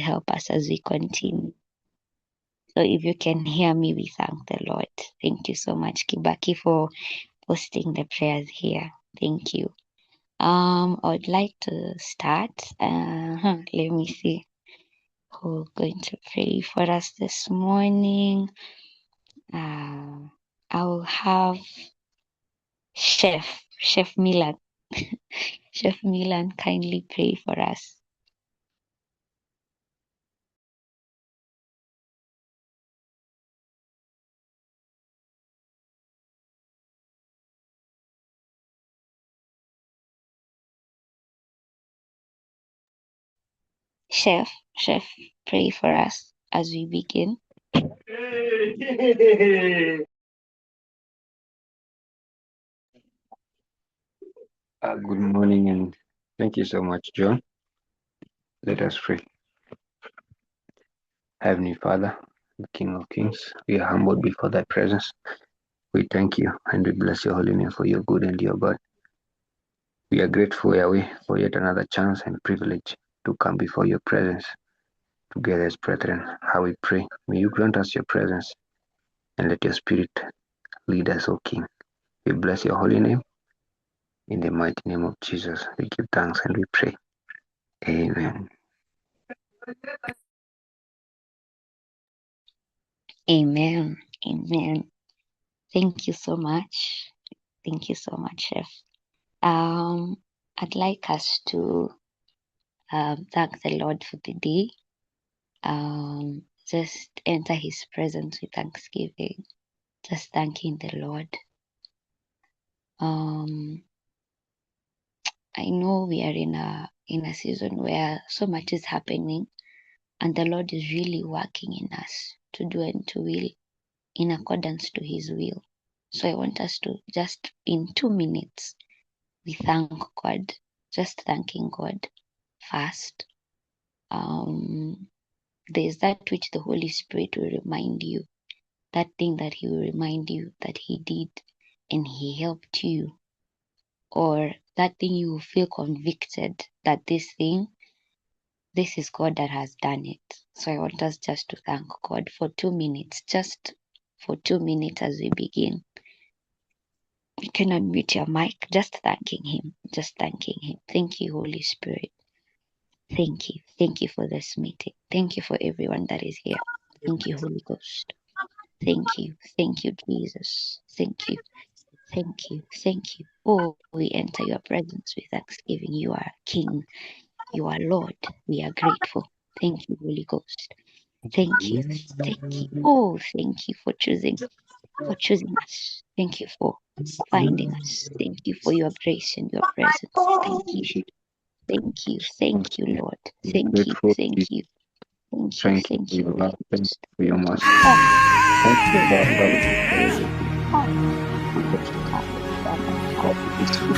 help us as we continue. So if you can hear me, we thank the Lord. Thank you so much, Kibaki, for posting the prayers here. Thank you. I would like to start. Let me see who's going to pray for us this morning. I'll have Chef Milan. Chef Milan, kindly pray for us. Chef, pray for us as we begin. Good morning and thank you so much, John. Let us pray. Heavenly Father, the King of Kings, we are humbled before thy presence. We thank you and we bless your holy name for your good and your God. We are grateful, Yahweh, for yet another chance and privilege to come before your presence together as brethren. How we pray, may you grant us your presence and let your spirit lead us, O King. We bless your holy name. In the mighty name of Jesus, we give thanks and we pray. Amen. Amen. Amen. Thank you so much. Thank you so much, Chef. I'd like us to thank the Lord for the day. Just enter his presence with thanksgiving. Just thanking the Lord. I know we are in a season where so much is happening, and the Lord is really working in us to do and to will in accordance to his will. So I want us to just in 2 minutes, we thank God, just thanking God first. There's that which the Holy Spirit will remind you, that thing that he will remind you that he did and he helped you, or that thing you will feel convicted that this is God that has done it. So I want us just to thank God for 2 minutes, just for 2 minutes as we begin. You can unmute your mic, just thanking him. Thank you, Holy Spirit. Thank you. Thank you for this meeting. Thank you for everyone that is here. Thank you, Holy Ghost. Thank you. Thank you, Jesus. Thank you. Thank you. Thank you. Oh, we enter your presence with thanksgiving. You are King. You are Lord. We are grateful. Thank you, Holy Ghost. Thank you. Thank you. Oh, thank you for choosing us. Thank you for finding us. Thank you for your grace and your presence. Thank you. Thank you. Thank you, Lord. Thank you. Thank you. Thank you. Thank you. Lord. Thank you for your mercy. Thank Thank you, Lord.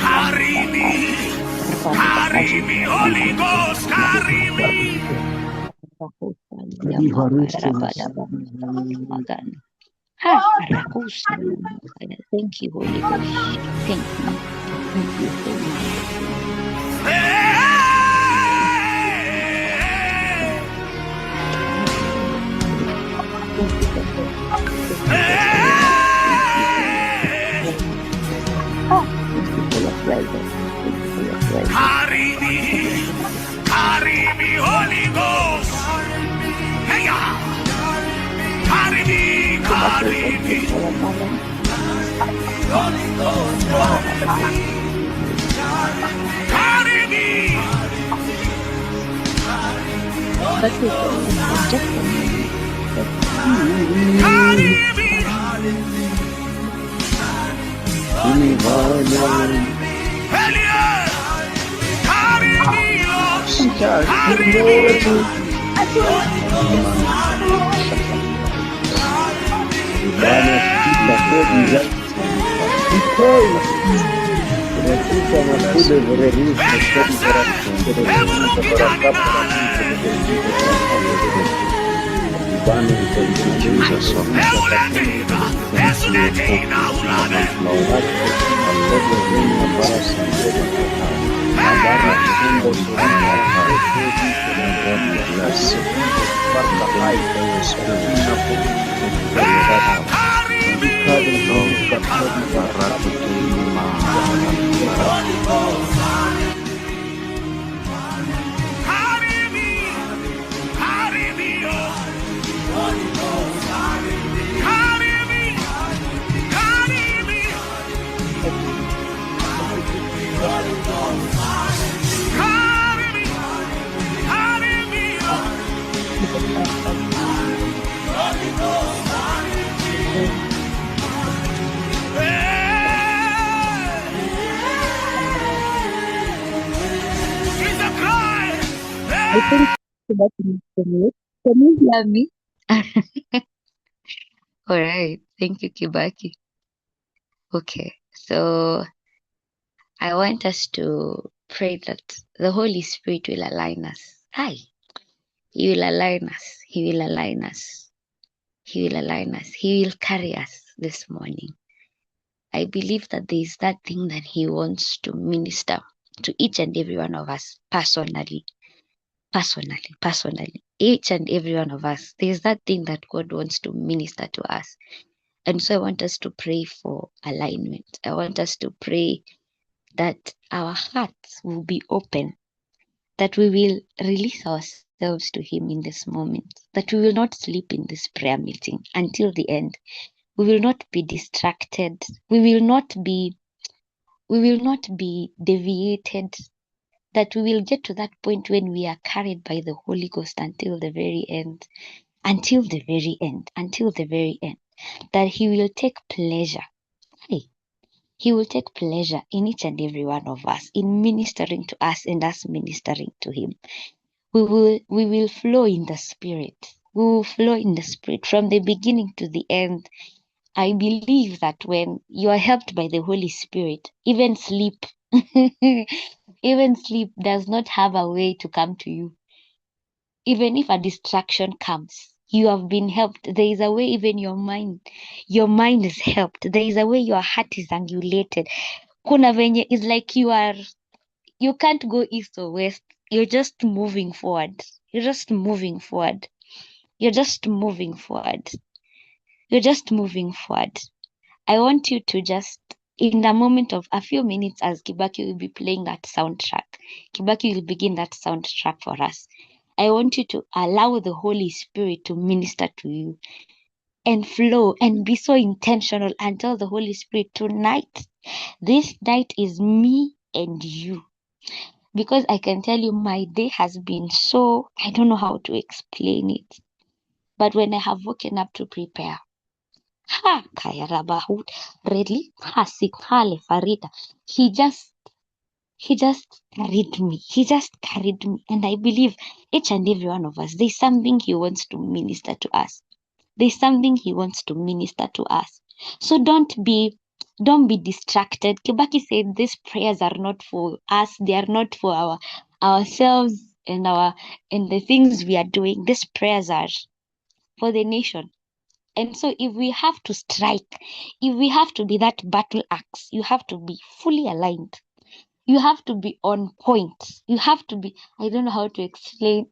Carry me, Holy Ghost, carry me. Thank you, Holy Ghost. Thank you. Thank you so much. Carry me, Holy Ghost. Hey, carry me. Holy Ghost, carry me. Abara Tumbo Surabaya. Lord, we bless you. Thank you for your spirit. Thank you for your power. Oh, Barakutulima. I think that is the Can you hear me? All right. Thank you, Kibaki. Okay. So I want us to pray that the Holy Spirit will align us. Hi. He will align us. He will align us. He will align us. He will carry us this morning. I believe that there is that thing that He wants to minister to each and every one of us personally. Each and every one of us. There is that thing that God wants to minister to us. And so I want us to pray for alignment. I want us to pray that our hearts will be open, that we will release ourselves to Him in this moment, that we will not sleep in this prayer meeting until the end. We will not be distracted. We will not be deviated, that we will get to that point when we are carried by the Holy Ghost until the very end, that He will take pleasure. He will take pleasure in each and every one of us, in ministering to us and us ministering to Him. We will flow in the Spirit. We will flow in the Spirit from the beginning to the end. I believe that when you are helped by the Holy Spirit, even sleep, even sleep does not have a way to come to you. Even if a distraction comes, you have been helped. There is a way even your mind is helped. There is a way your heart is angulated. Kuna venye is like you can't go east or west. You're just moving forward. You're just moving forward. I want you to just, in the moment of a few minutes, as Kibaki will be playing that soundtrack, Kibaki will begin that soundtrack for us. I want you to allow the Holy Spirit to minister to you and flow and be so intentional and tell the Holy Spirit, tonight, this night is me and you. Because I can tell you, my day has been so, I don't know how to explain it. But when I have woken up to prepare, really, farita, he just carried me. He just carried me. And I believe each and every one of us, there's something He wants to minister to us. So don't be distracted. Kibaki said these prayers are not for us. They are not for ourselves and the things we are doing. These prayers are for the nation. And so if we have to strike, if we have to be that battle axe, you have to be fully aligned. You have to be on point. You have to be, I don't know how to explain.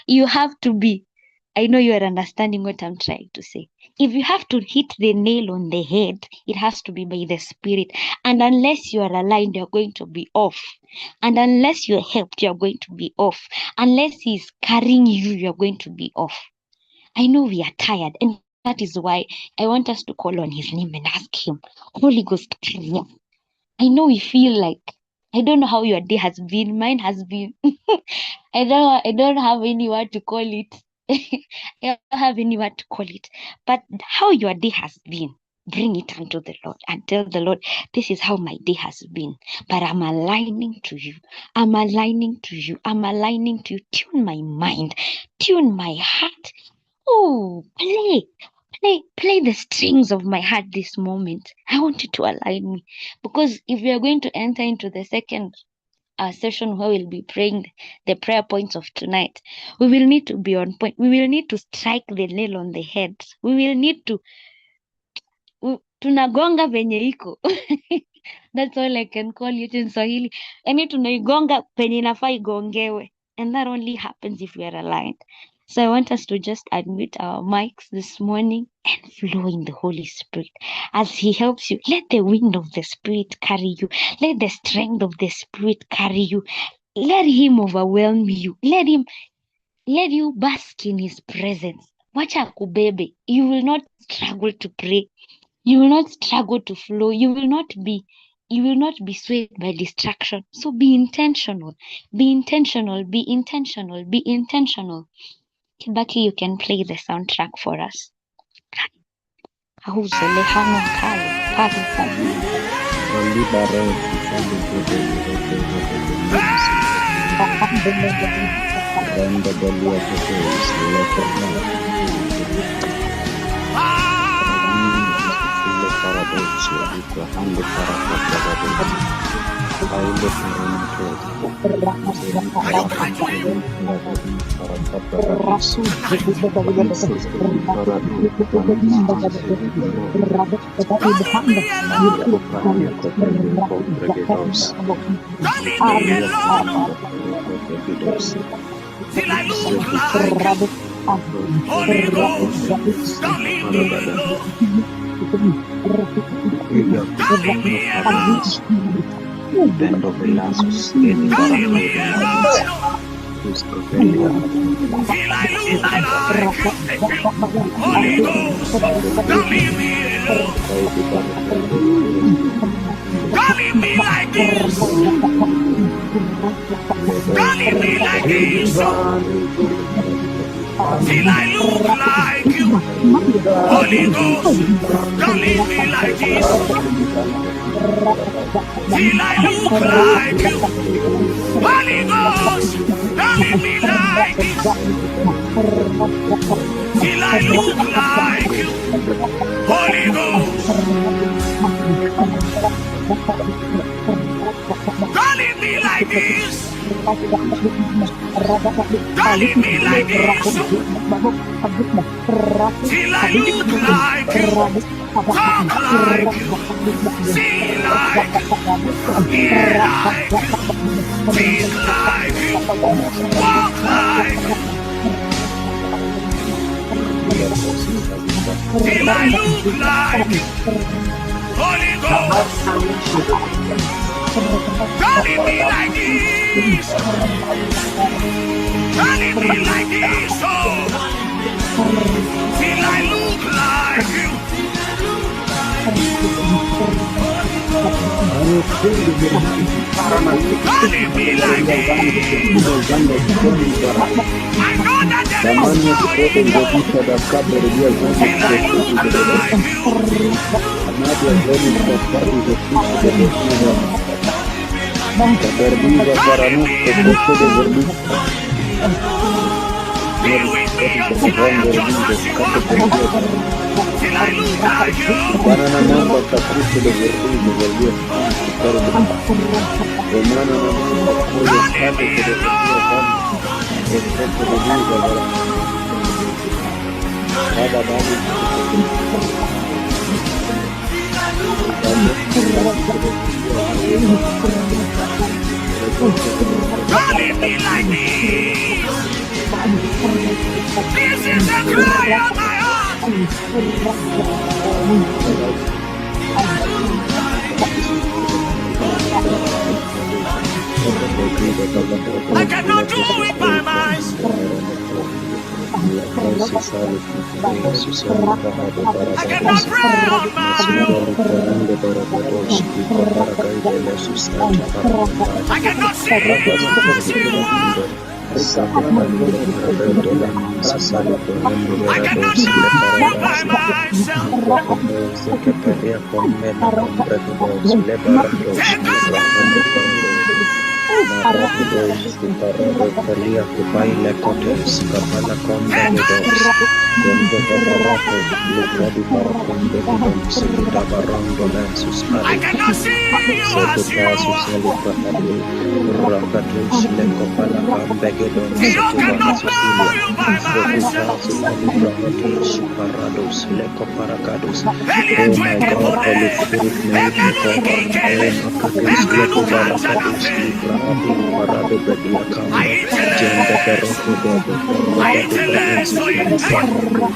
You have to be, I know you are understanding what I'm trying to say. If you have to hit the nail on the head, it has to be by the Spirit. And unless you are aligned, you're going to be off. And unless you're helped, you're going to be off. Unless He's carrying you, you're going to be off. I know we are tired, and that is why I want us to call on His name and ask Him, Holy Ghost, carry us. I know we feel like, I don't know how your day has been. Mine has been, I don't have any word to call it. I don't have any word to call it. But how your day has been, bring it unto the Lord and tell the Lord, this is how my day has been. But I'm aligning to you. I'm aligning to you. Tune my mind. Tune my heart. Oh, play the strings of my heart this moment. I want you to align me. Because if we are going to enter into the second session where we'll be praying the prayer points of tonight, we will need to be on point. We will need to strike the nail on the head. We will need to tunagonga venye iko. That's all I can call it in Swahili. Yani tunaigonga penye inafaa igongewe. And that only happens if we are aligned. So I want us to just admit our mics this morning and flow in the Holy Spirit as He helps you. Let the wind of the Spirit carry you. Let the strength of the Spirit carry you. Let Him overwhelm you. Let you bask in His presence. Wacha akubebe. You will not struggle to pray. You will not struggle to flow. You will not be swayed by distraction. So be intentional. Be intentional. Be intentional. Be intentional. Kibaki, you can play the soundtrack for us. Ahuzolehano kale, pale Till I look like Holy Ghost, don't leave me alone. Don't leave me alone. Bend of the lances, Don't leave me alone. Till I look like Holy Ghost, don't leave me alone. Don't leave me like this. Don't leave me like this. Till I look like you, Holy Ghost. Don't leave me like this. Till I look like you, Holy Ghost. Don't leave me like this. Till I look like you, Holy Ghost. Don't leave me like this. Don't leave me like this. Till I look like you, talk like you, see like you, hear like you, think like you, walk like you. Till I look like you, Holy Ghost. Don't leave me like this. Don't leave me like this. Oh, till I look like you. Don't leave me like this. I know that there is joy in you. Till I look like you. Be with me until I am just as you are. Till I look like you. Don't leave me alone. Don't leave me like this. This is the cry of my heart. I cannot do it by myself. I cannot pray on my own. I cannot see you as you are. I cannot die by myself. Take over. I cannot see you as you are. You cannot know you by Zedikazi Kalibrahados, Parados, Leko Parakados. Oh Elietwe my God, kepore. Holy Spirit, may you take over. Ebrandike. Oh Makados, Leko Ebranutata. Barakados, Librahadi, Parado Bedia Kamba, Jenda Aiteles. Beroko Bebe, Ragadi Aiteles Brahazus, oyente. Librahadi,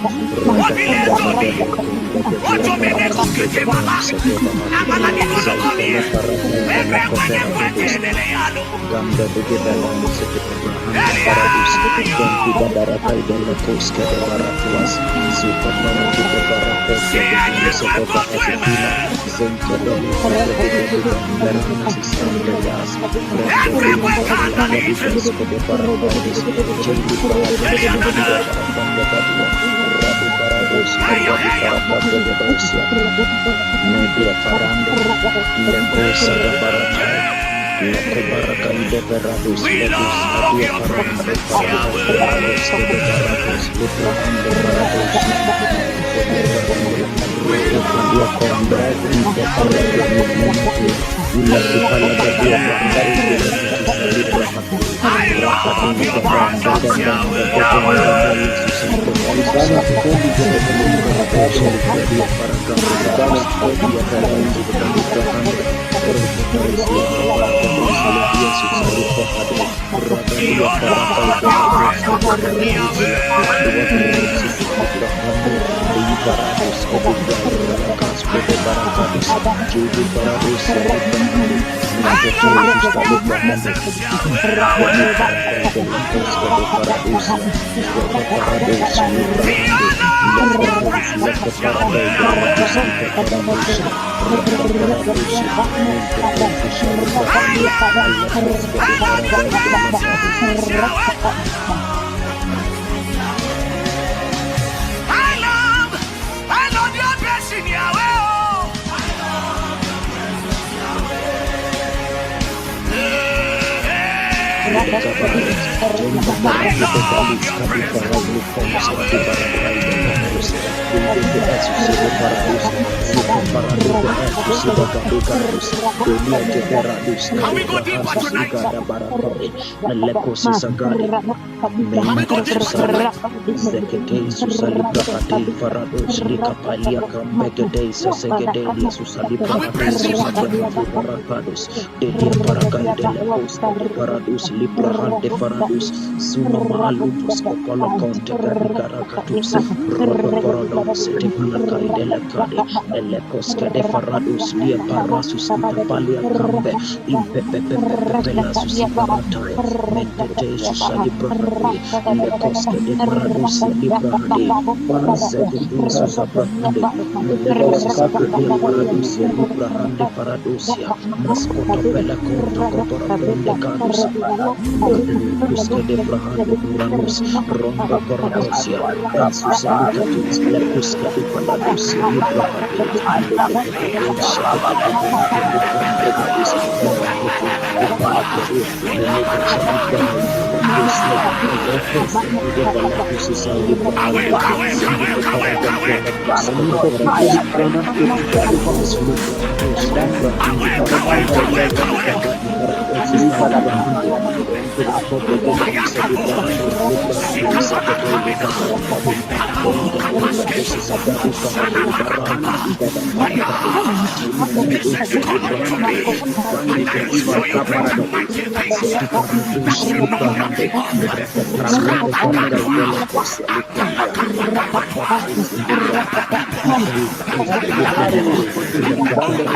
Wabile Ragada toli. Bagada, Bedia Watomene Barakande kusketebala. Bedon, Sekebahati, Amalani Zaitele kolokolie. Parakanda, Leko Ebrekwanye Berahados, kwetebele yalo. Ganda Begebelan, Sekebrahanda Paradus, Eliayo. Genti Badarakai Dele Koske de Baratuas, Zuka Parati de Barakote de Siyenyekwe Vilisoko potweme. Bahazikina, Zente Dele Kote de Berana Sisande Yas, Rende Ebrekwe Bele Badia kanalite. Gadivesko de Barakadis, Jendi Bahadus, Elianana. Lidia Barakande Badia, Radi Paradus, Heyo Radi heyo. Parakande de Dosia, Media Parande, Leko Sarabaratai. Leko Barakai de Beradus, We Lebus, love Adia your Parande, presence, Parade, Parados, Yahweh. de Beradus, Librahande Parados, Ede Berande, We Rete Palia love your Combe, Ide presence. Parade Dia Menate, Ila Kupala Gadia Bandai, Lekus Librahande, I love Rakadin your Gabanda, presence, Gabanda, Yahweh, Gabanda, Yahweh. Jesus, Jesus, Zede Librahadus, Libradia Paragande Gadus, Dia Belanzi, de Librahande, Reketais leko parakados ledia susalipa hade We ragadia parakai love your belekos presence, kedeberadus leko Yahweh. beratus librahande libaradus kedebrande belakas kode barakadus jedi baradus librahande I leketai love your susalibrahande presence, Yahweh, Zedi Yahweh. parakai belekos kede paradusia zede parados We librahande honor your leketais leke presence, paradai Yahweh, belakus Yahweh. ite paradusia rada paradusia mente tentu I salibrahande love, alekos kede I love your paradai belekadus. presence, Yahweh. I love your blessing, Yahweh. Gabaras, Jenda I Berke de love Galis, your Kadi Paragli presence, Komsa, Di Barakai de Lekos, Yahweh. Dede de Esus de Paradusia, Zuko Parade de Esus de Gadegadus, Delia de Beradus, Can Kade we go deeper Brahazus, tonight? Igada Barakai, Lekos Isagade, Can we Mente go deeper Susali, tonight? Zekete Susali Brahade Farados, Likapalia Kambegede Sasegedelia Susali Can we Brahade press deeper tonight? Susabrahade Barakados, Dedia Parakai de Lekos de Paradus, Librahande Faradus, Zuna Maalubus Kopala Conte Verigaragatus, Rodo Parados, Tepalakai de Lecade, Elekoske de Faradus, Lia Parasus Itapalia Cambe, Impepepepepelasus Iparatai, Mentete Susalibrahade, Lekoske de Paradusia Librahade, Zede Jesus Abrahande, Lekosis Ade Paradusia Librahande Faradusia, Mascoto Bella Conto Coparaconde Gadus. Kuske de Brahande Buranus, Ronda Paradosia, Ensus Alicatis, Lecuske de Paladosia, Librahade, Lepepepedosa de Begebenke Librandegadis, Rakete, Lepalacate, Melecosa Librahande, Lecusle, Elecos, de Valacusis Librahande, Zende de Paragante, Lecusque de Paradosia, Ragadas Librahados, Librahande, Ragadi Paradosis Librahande, Rende la copa de Luisa de Brahade, Librahade, Secretary Gabaracade, Rende Bella Cosis Abadi Parade, Baradi, Igada Paracade, Meneduce Librahande, Vande Belusa Paracade, Zeti Paradus Librahande, Ragadas Lede Paragai Bella Cosia Librahande, Ragadas Librahande, Ragadas Librahande,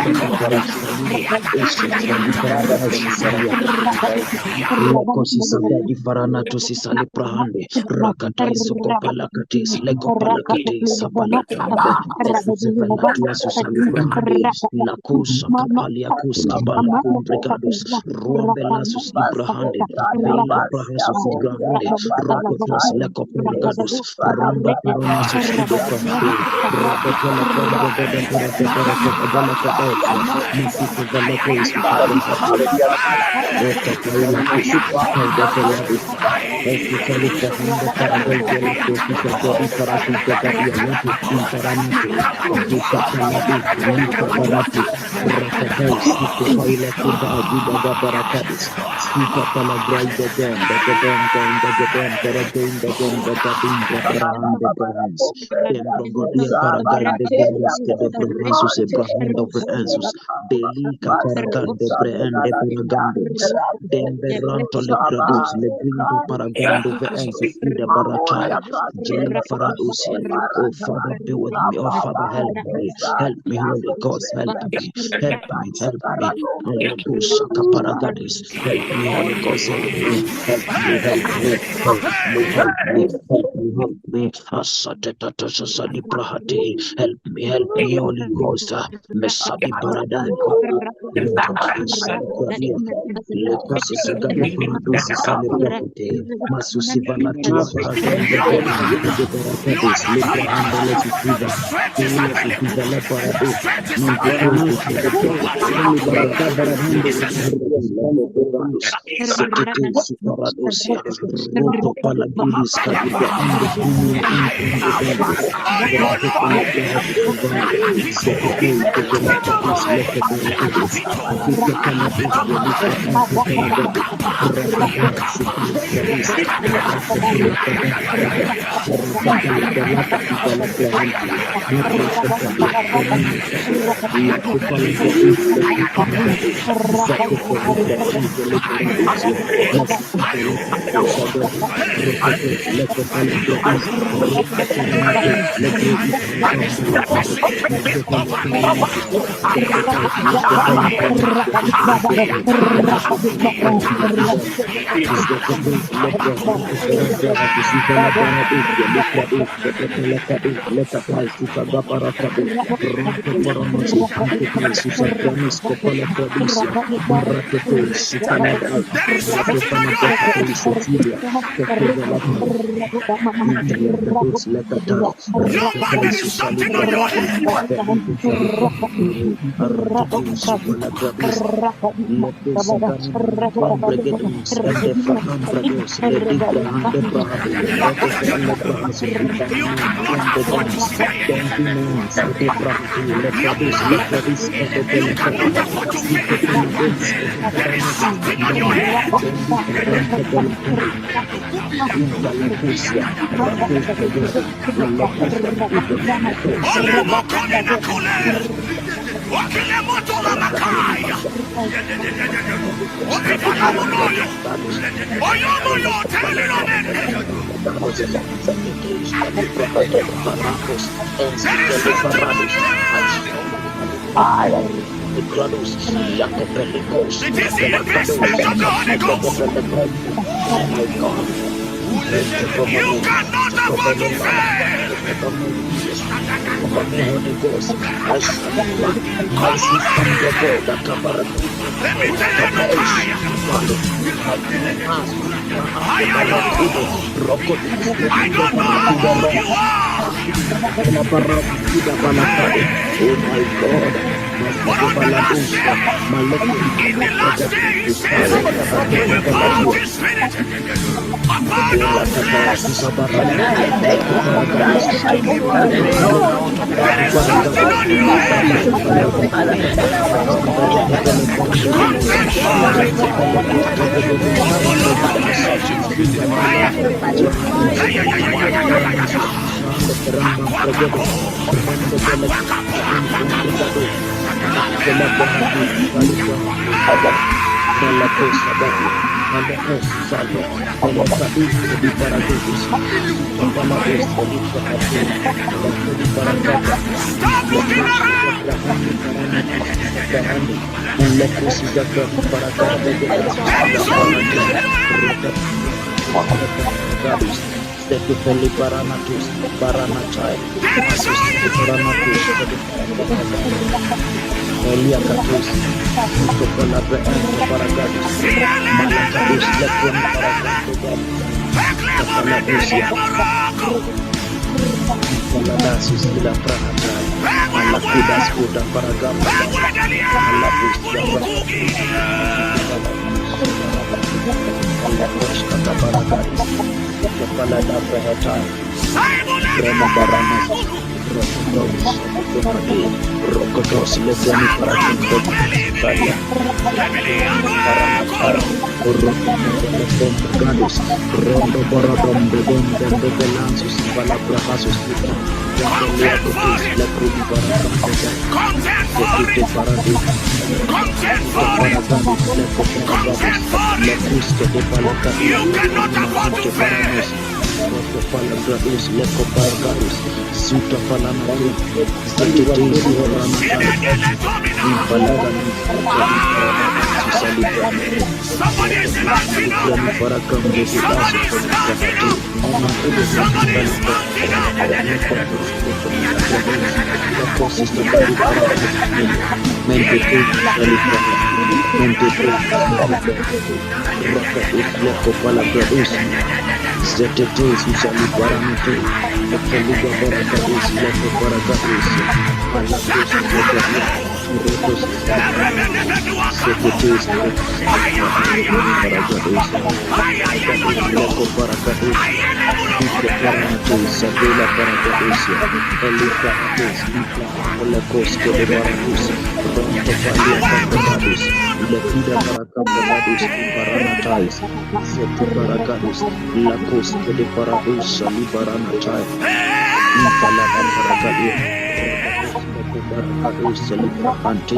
Ragadas Librahande, Lekosi sada di farana to sisali prahande rakatai soko palakatis leko palakatis sapalakambe ezevela tua susali prahande lakusa kapalia kus kabala kumbrigadus ruambela susli prahande veila prahesus ibrahande raketos leko palagadus ramba parona susli de prahade rabetele kombe gede bereke bereke bele kedosia mesite velete isusi prahade Rokataila kusuka kaide veladis. Especially for Hande Paradise de la Cosisa Gedi Paratus de Gadia Lati Imparanate, Zuka Paladis, Lika Paratus, Rakatai Siko Paila Kuda Agida Gabarakadis Sika Palagrai the Gem the Gem the Gem the Gem the Gadin the Prahan the Brahans Tembrogodia Paragai the Galis the Brahansus the Brahan of the Ansus Delika Paragan the Brahan the Paragandus Demberanto le Gradus le Grindo Paragando the Ansus the Baratai Jeli Faradusia. Oh Father, be with me. Oh Father, help me. Help me, Holy Ghost. Help me. Help me. Help me. Shaka Paragadis. Help me, Holy Ghost. Help me. Help me. Help me. Help me. Help me. Help me. Help me. Asateta Sasali Prahati. Help me. Help me, Holy Ghost. Mesadi Paradai. Lekosi Sagadi Paradusi Celebrate. Masusi Valatia Paraganda de Barakadis, Libra Andele Siva, Tula Siva La Paradis, Manticosis, Semi Baraka Barahando, Sekete Suparadosia, Roto Palagudis, Kabuga, and the Kumin in the Vendors, Roto Palagrahis, Sekete, Kevelakadis, Leka Barakadis, Vika Palabis, Velika Anto Palagadi, Rakada, Supalakadis, You cannot afford to fail. Let me tell you the fire. I don't know how old you are. Oh my God. But on the last day, in the last days, he will pour out his spirit upon all flesh. There is something on you. Stop looking around. Stepifeli Baranatus, Baranatai, Baranatus, Elia Catus, Topola Baragadus, Malacadus, Lepon Baragadusia, Paladasis, Ila Prahatai, Malakudas, Kuda Paragama, Malabus, Kata Baragaris, Kepala Prahatai, Rama Barama Rokotos Lefani Parakinto Talia Rondo Borodom de Belansus Valabrahasus You cannot afford to fail. Somebody is mounting up. Somebody is mounting Zetetes ushali baramite Ekeliga barakatis Leko barakatis Alakus Zetetes Zetetes Leko barakatis Ike baramatis Sabela barakatis Elika atis Lekos kode barakus Ronto palia barakatis Lekida barakatis Baranatais Zete barakatis Lakos kode paradus Salibarana chai Impalada barakatis Barakadus Salifahante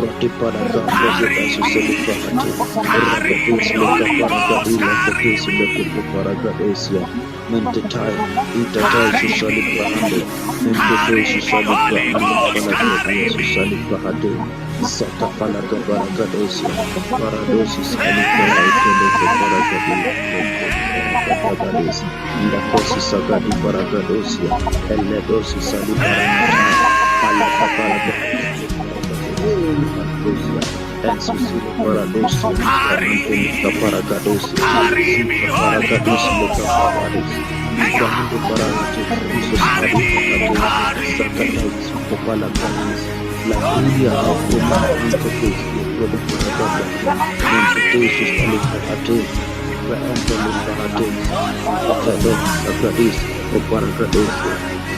Roti Paraga Presidential Salifahante Rakadus Leka Barakadus Leka Paragadesia Mentetai Itatai Salifahante Mentetai Salifahante Salifahante Sata Palaga Barakadesia Paradosis Salifahante Paragadesia Lakosi Sagadi Baragadosia Eledosi Salifahante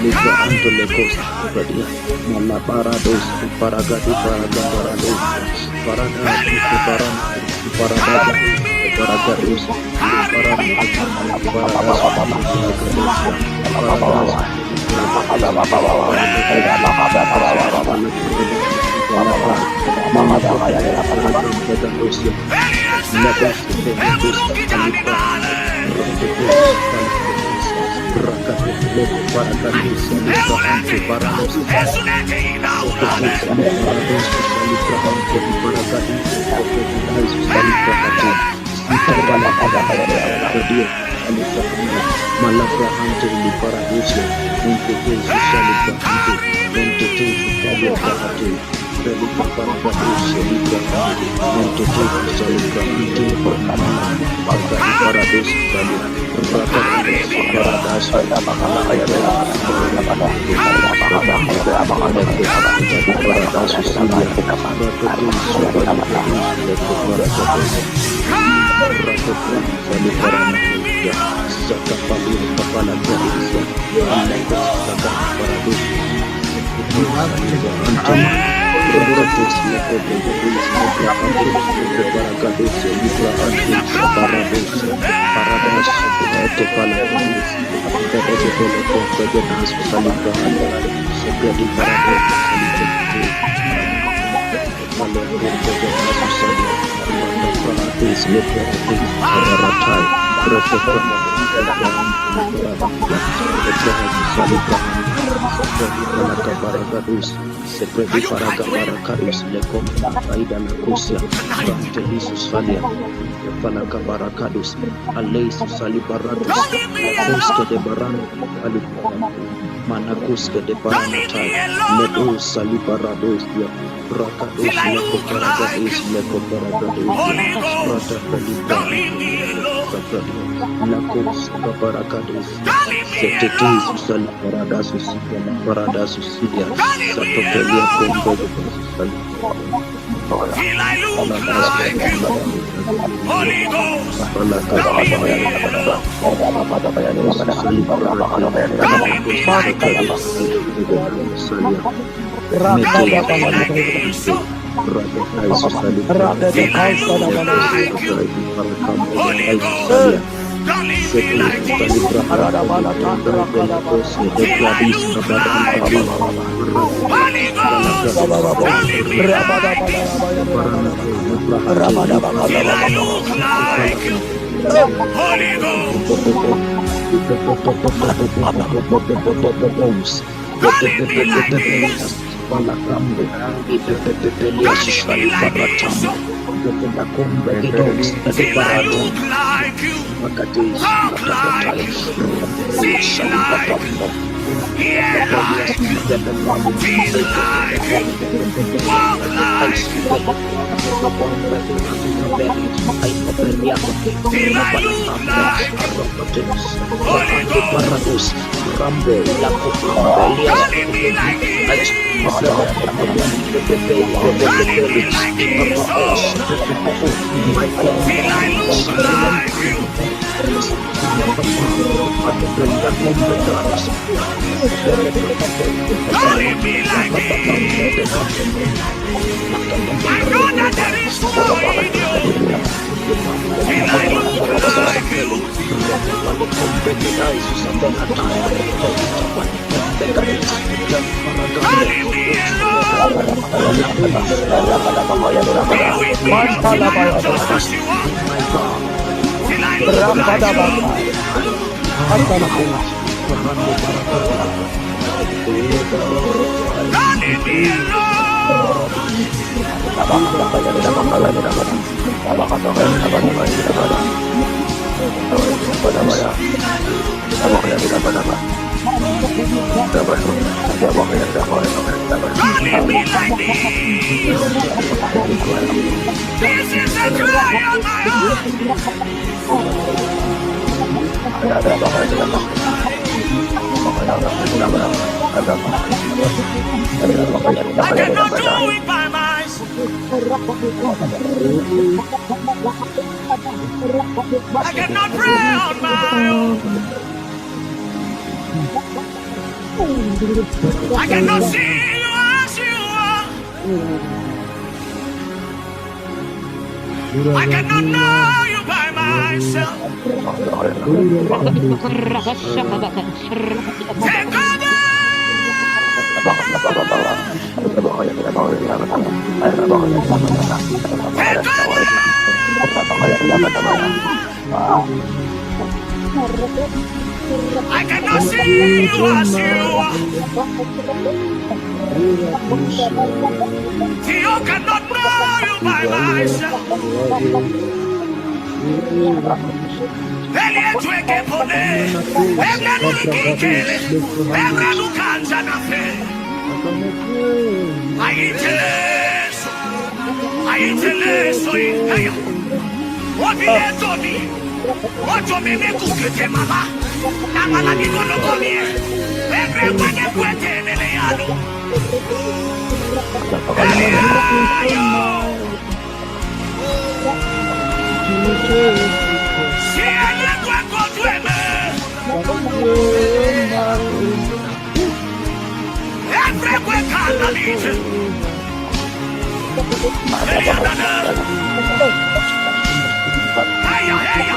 Liga Antolekos Pradia Malaparados Paragadi Paragaparados Paragados Seperti para kabarakadus lekom aida nakusia Evangelisus falia Fala kabarakadus Aleisus alibaratus Akoske de barano alibaratus Manakuske de baranatai Medus alibarados dia Rakadus leko paragadus leko paragadus Rata kalibaratus Lakos kabarakadus Setetis alibaratus Paradasus dia Satokelia kombo till I look like you. Holy Ghost, come in me, Lord. Come in me like this. Come in me like this. Till I look like you. Holy Ghost, don't leave me like this. Till I look like you. Holy Ghost, don't leave me like this. Till I look like you. Holy Ghost, don't leave me like this. Don't leave me like this. Till I look like you. Talk like you. See like you. Hear like you. Feel like you. Walk like you. Till I look like you. Holy Ghost, don't leave me like this. Don't leave me like this. Oh, till I look like you. Don't leave me like this. I know that there is more in you. Till I look like you. Don't leave me alone. Be with me until I just as you are. Till I look like you. Don't leave me alone. Don't leave me like this. This is a cry on my heart. I cannot do it by myself. I cannot pray on my own. I cannot see you as you are. I cannot know you by myself. Take over. I cannot see you as you are. You cannot know you by myself. Elietweke pone, Ebranu ikikele, Ebranu kanja na fe. Aiteleso iheya. Obileto mi, ojo mi kukete mama. Namala ni kono komie, Ebre kwenye kwete nele yalo. Eliayo. Siene kweko tweme. Ebre kweka nalite. Elianana. Heya, heya.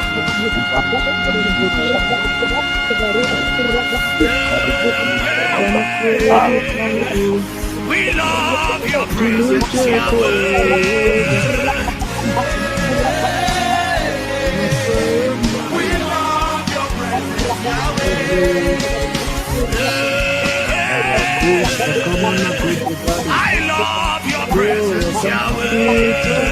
We love your presence, Yahweh. We love your presence, Yahweh. I love your presence, Yahweh.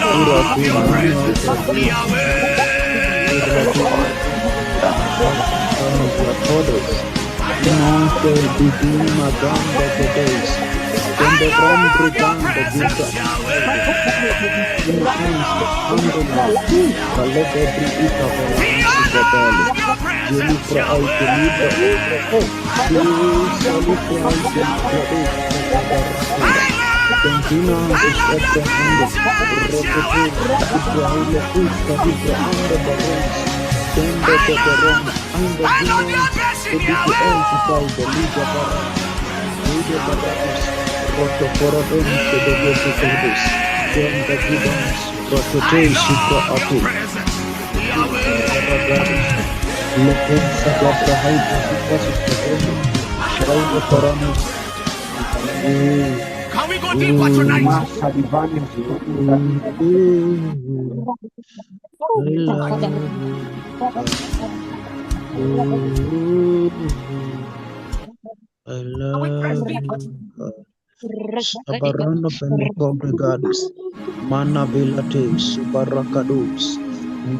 Love your presence, Yahweh. I love your presence, Yahweh. Ina ansa andona kalebe brita We velansi are gabale not your jeli presence, pra aite libra Yahweh. sali pra aite libra dosi I katabarakos Kentina love, I antus love your ebrahande presence, rekete Ibrahile kuska libra ande baros Dende de berons ande I love your dinons blessing, editi ensi Yahweh. paide liga baratus Vide baratus roto foradons de gebricodus Dende gidons I rakete supra love your ate presence, Baragadus Yahweh. Lepensa gabra haide sipasus kevende Shaile paranus Can we go deeper tonight? Masa divine I love you. I Can we press love deeper? you. Sabarano Benecobrigadus, Mana Velates, Subaracadus,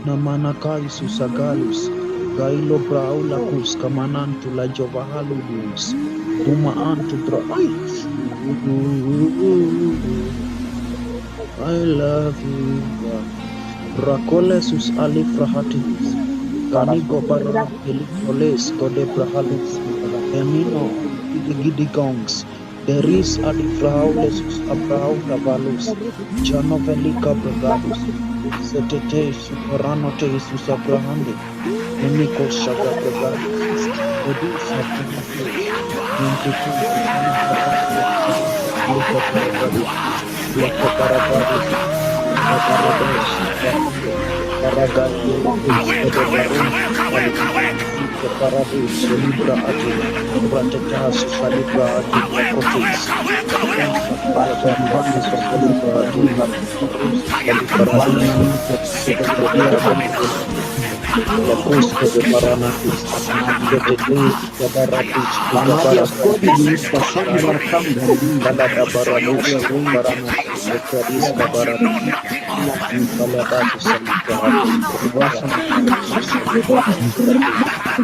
Namanakai Susagalus, Gailo Braulacus, Camanantu La Jovahaludus, Duma Antu Bra. I love you, God. Racolesus Alifrahatis, Ganigo Bara, Elicoles, Gode Brahalus, Benino, Gidi Gongs, Deris Adifraulesus Abrahau Davalus, Janovelica Bragadus, Setete Superano Jesus Abrahande, Enico Shaga Bragadus, Edus Abrahus, Mentetu Susani Bragadus, Luca Bragadus, Luca Bragadus, Barados, Barande, Baragati, Awake, Ede awake, Baron, awake, Ali, awake, awake. Ike Paradis, Libra Ate, Ratata, Susalibra Ate, Awake, Lacotis, awake, awake, awake. Lepensa, Basa Bragabalus, divine Susalibra Ate, Barus, divine Saliparadis, dia Ede Benevelate, Lacosca de Baranatis, Setete, Gabaratus, Amaria Scodi Gabaragadis, di Passani Barcanda di Balada For your Baradus, Gloria people, Reis Baranatis, Lecradis, for you know Cabaratis, nothing of Impalabatu Salibrahate, Vasa Ratus Salibrahate,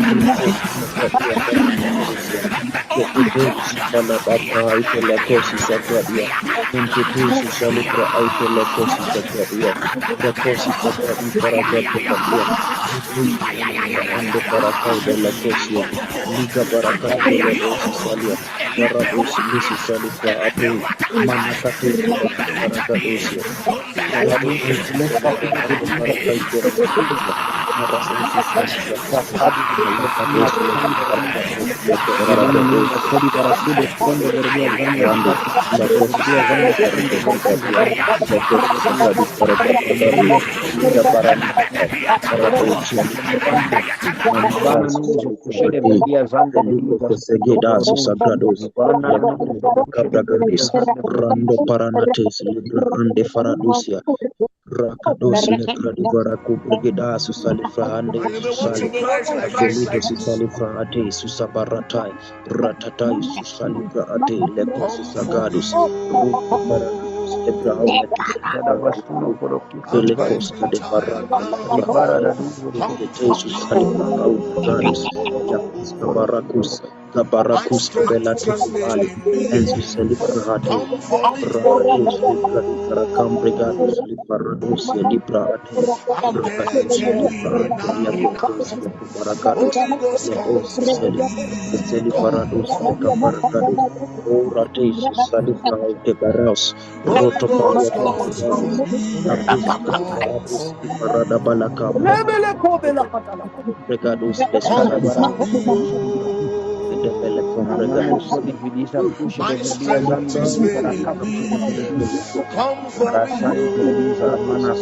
Illicos Sagradia Baracatesia, Getetus Balababra Itelacosi Sagradia, Mentetus Salibra Itelacosi Sagradia, Racosi Sagradi Paragate Cadia, Getetus Salibra Ande Paracau de la Cosia, Liga Baracate Beledosi Salia, Baradus Lisi Salibra Ate, Manacate Lati Paragadosia, Yadu Ratetes Lesta Ande Paracaite Racatesia, Marasensi Salibra Ate, Sadi Malacadosia di Paragadosia de Divine Paragadosia, Scodi Barasude Stonde Verdia Zanda Rande, la cosa Verdia di Zanda Paragadosia, la cosa di Paragadosia, Verdia Liga Baranata, Paradosia di Parande, Divana Manacas, Nuze Kushede Salibra Verdia Zanda Elico Diza Cosegedas Sagrados, Divana Nuze Lecando Kushede Verdia Cabragadis, Zanda Rando Paranates, Libra Ande Faradusia, Rakados Lecradi Varaco Brigedas, Salifrahande, I even want to Susali, praise like this, Velido like this. Susalifrahate, Susabaratai, Ratatai, Susalifrahate, Lecos Come for Sagadus, me, Ruto Paragadus, Ebrahau Dada Lecos, Bastino Poroki I'm Velecos getting de tired Barranta, Divara now. da Racataya, Duzo Come Jesus for me, Salibra Caudagadus, Gabaracus, my Gabaracus strength Velati can Vale, make me. Ensu Celebrate, Come for me, Rakatus Libra di Paracam Brigadus, Liberados, Libra Ate, I'm Rakatus getting Libra weary Ate, Lecotos, now. Lecobaragados, Holy Ghost, Lecos come for Celi, me. Come Celifarados, for Lecabaragados, me. Orates, Salifra de Baras, Holy Rotopalia Ghost, come for Cabrigades, me. Lacus Come Calibrados, for Parada me. Balacabra, Bregados, Come Lescali for Barakush me. Parados, de Anano Belecom Scodi Vidisa Kushe My de Verdia strength Zanda is di failing Barakam me. Come for Rasani Televisa me. Manas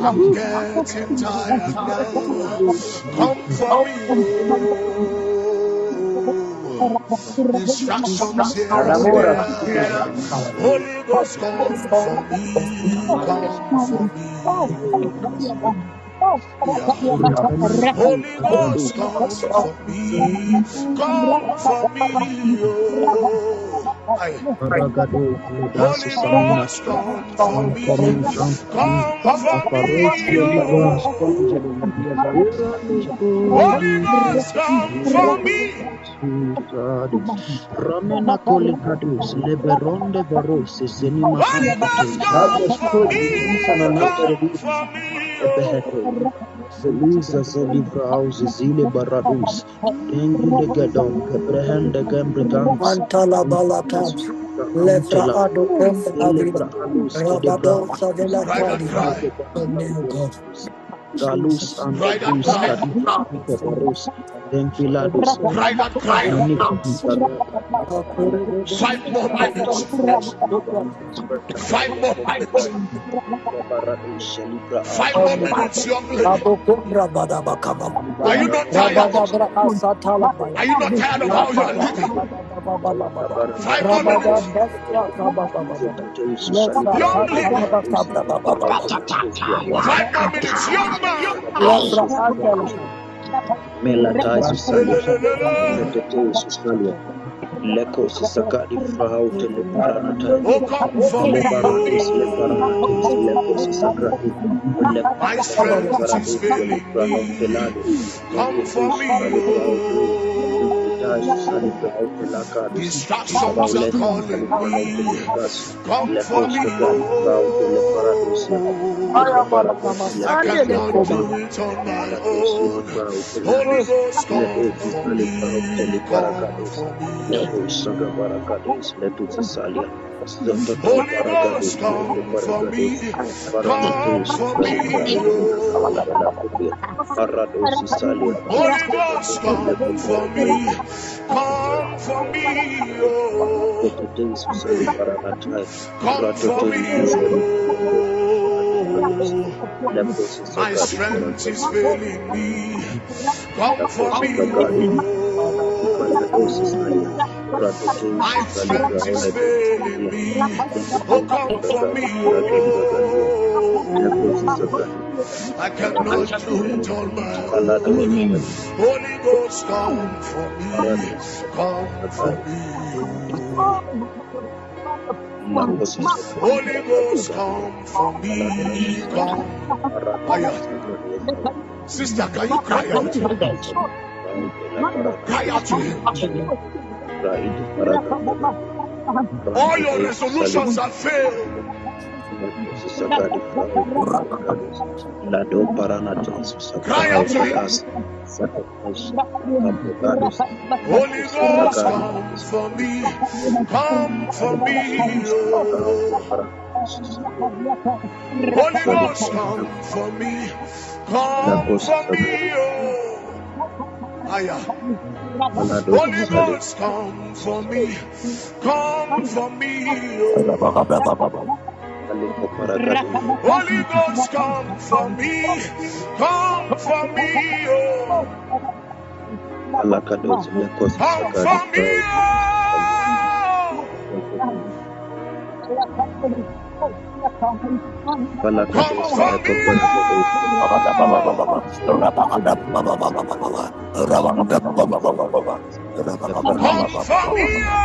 I'm getting tired now. Come for me. Oh. Distractions here and Adamora there. Holy Ghost, come for me. Come for me. Yeah. Holy Ghost, come for me. Come for me. Oh. Paragado Ledasu Holy Samina. Ghost, come for Come me. for me, come for me. Come for Aparos me, Libra oh. Angelo Mediaza. Holy Ghost, come for me. Susadis. Ramena Colicadus, Leberonde Veros, Zenima Holy Ghost, Ancates, come Ramos for Isana me. Come Nanteredis, for me, Ebehete, oh. Veliza Zelivra House, Zile Baradus, Dengi de Gadon, Kebrehende Gambrigans, Antala balata, Antes, levra Antela, ado kombe adida, Elebra Alus, rabado Kedebra, savela Cry that tadia. cry. Oh my God, Galus Jesus. and Cry that Dus cry. Kadis, Kebarus, Denfiladus, Cry that cry. Nikita 5 more minutes. 5 more minutes. Oh 5 more my minutes, young lady. Abo kombra bada bakaba. Are you not tired? Rabada bra asatala Are baya. you not tired of how you are Rabada living? baba baba baba baba. 5 more Rabada minutes. bestia baba baba baba. Lefra Young katala lady. bakabra baba baba. 5 more minutes, young man. Lefra andala. Melatai Susalia, Lelelelele. Retete Susalia, Leko Sisakadi Frahaute Le Paranatai, Oh, come for me, Lebaratus Le oh. Paranatis, Leko Sisakrati, Leko My Sisakadi strength is Paradus Le failing Prahaute me. Lado, Come Leketu for me, Susali Prahaute, Leketai Susali oh. Prahaute Lakadus, Distractions are Rauleti calling Susali Prahaute me. Lekas, Come for Leko me, Sisakadi Prahaute Le Paradusia, oh. Aya Leko mama mama Baradusi Le I sandele cannot Paradusia, koba. do it on my Paratus Le own. Prahaute Holy Lado, Ghost, Leto come for Susali Prahaute Le me. Come Paragados, for me. Leto Saga Baragados, Leto Salia, Zototo Holy Baragados, Ghost, Leto come for Baragados, me. Paranato Come for Susali me, Prahatos, oh. Balakudia, Arados Salia, Holy Ghost, Leto come for me. Baragados, Come for me, oh. Zototo Susali Paranatai, Come for Ratoto me, Susali Paragados, oh. Lepo My Sisagadi strength is Paragados, failing me. Come Lepo for me, Sisagadi Ipalados oh. Salia, Ratoto My Susali strength is failing Prahatos, me. Oh, Leketus come for Sagadi me, Parado Bragadia, Lekosi oh. Sagadi I cannot Parados, do it on my Palados own. Sagadi, Holy Ghost, come for me. Parados Come for Sagadi, me, oh. Lekosi Sagadi Holy Ghost, Paragadi, come for Palados me. Sagadi, Come. Parados Aya. Sagadi, Sister, can you cry out? Lekosi Sagadi, Rautela Cry Paragados, out to him. Raidi Paragada, All your Rantoto Susali, resolutions have failed. Lekosi Sagadi, Rautela Paragados, Lado Paranate Cry out to him. Susagadas, Satanás, Campagados, Holy Ghost, Sagadi, come for me. Come for me, oh. Holy Ghost, come for me. Come for me, oh. Aya. Holy Ghost, come for me. Come for me, oh. Holy Ghost, come for me. Come for me, oh. Alakados, Lekos Come Sagadi, for me, oh. Come Palakados, for me, Lekoparagados, come Leparados, for me, oh. Come for me, oh.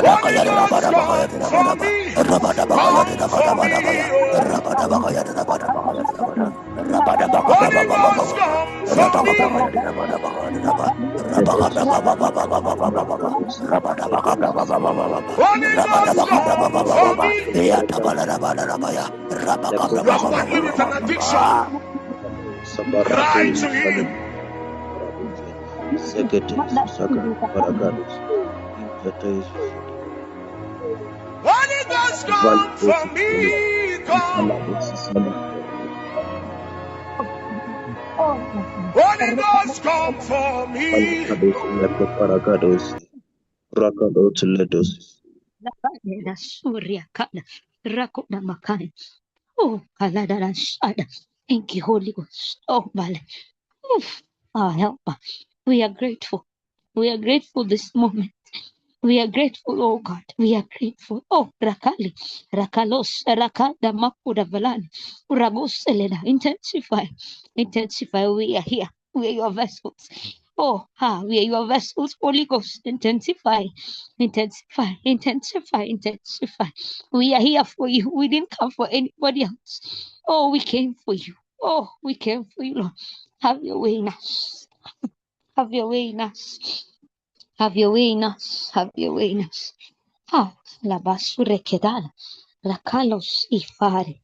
Holy Ghost, come for me. Come for me, oh. Holy Ghost, come for me. Ledos, Rakados, Holy Ghost, come for me. You are battling with an addiction. Cry Sabarate, to him. Zegete, Sagadi, Paragados, Intetes, Holy Ghost, come Validos, for me. Come. Ipalados, Holy Ghost, come for me. Palakados, Lekoparagados, Rakados, Ledos, Surya Kana Rakuna Makan. Oh, Kaladara Shada. Thank you, Holy Ghost. Oh, Vale. Oof. Our helper. We are grateful. We are grateful this moment. We are grateful, oh God. We are grateful. Oh, Rakali, Rakalos, Rakada Makuda Valani, Uragos Elena. Intensify, intensify. We are here. We are your vessels. Oh, we are your vessels. Holy Ghost, intensify, intensify, intensify, intensify. We are here for you. We didn't come for anybody else. Oh, we came for you. Oh, we came for you, Lord. Have your way in us. Have your way in us. Have your way in us. Have your way in us. La basura kedala. La kalos ifare.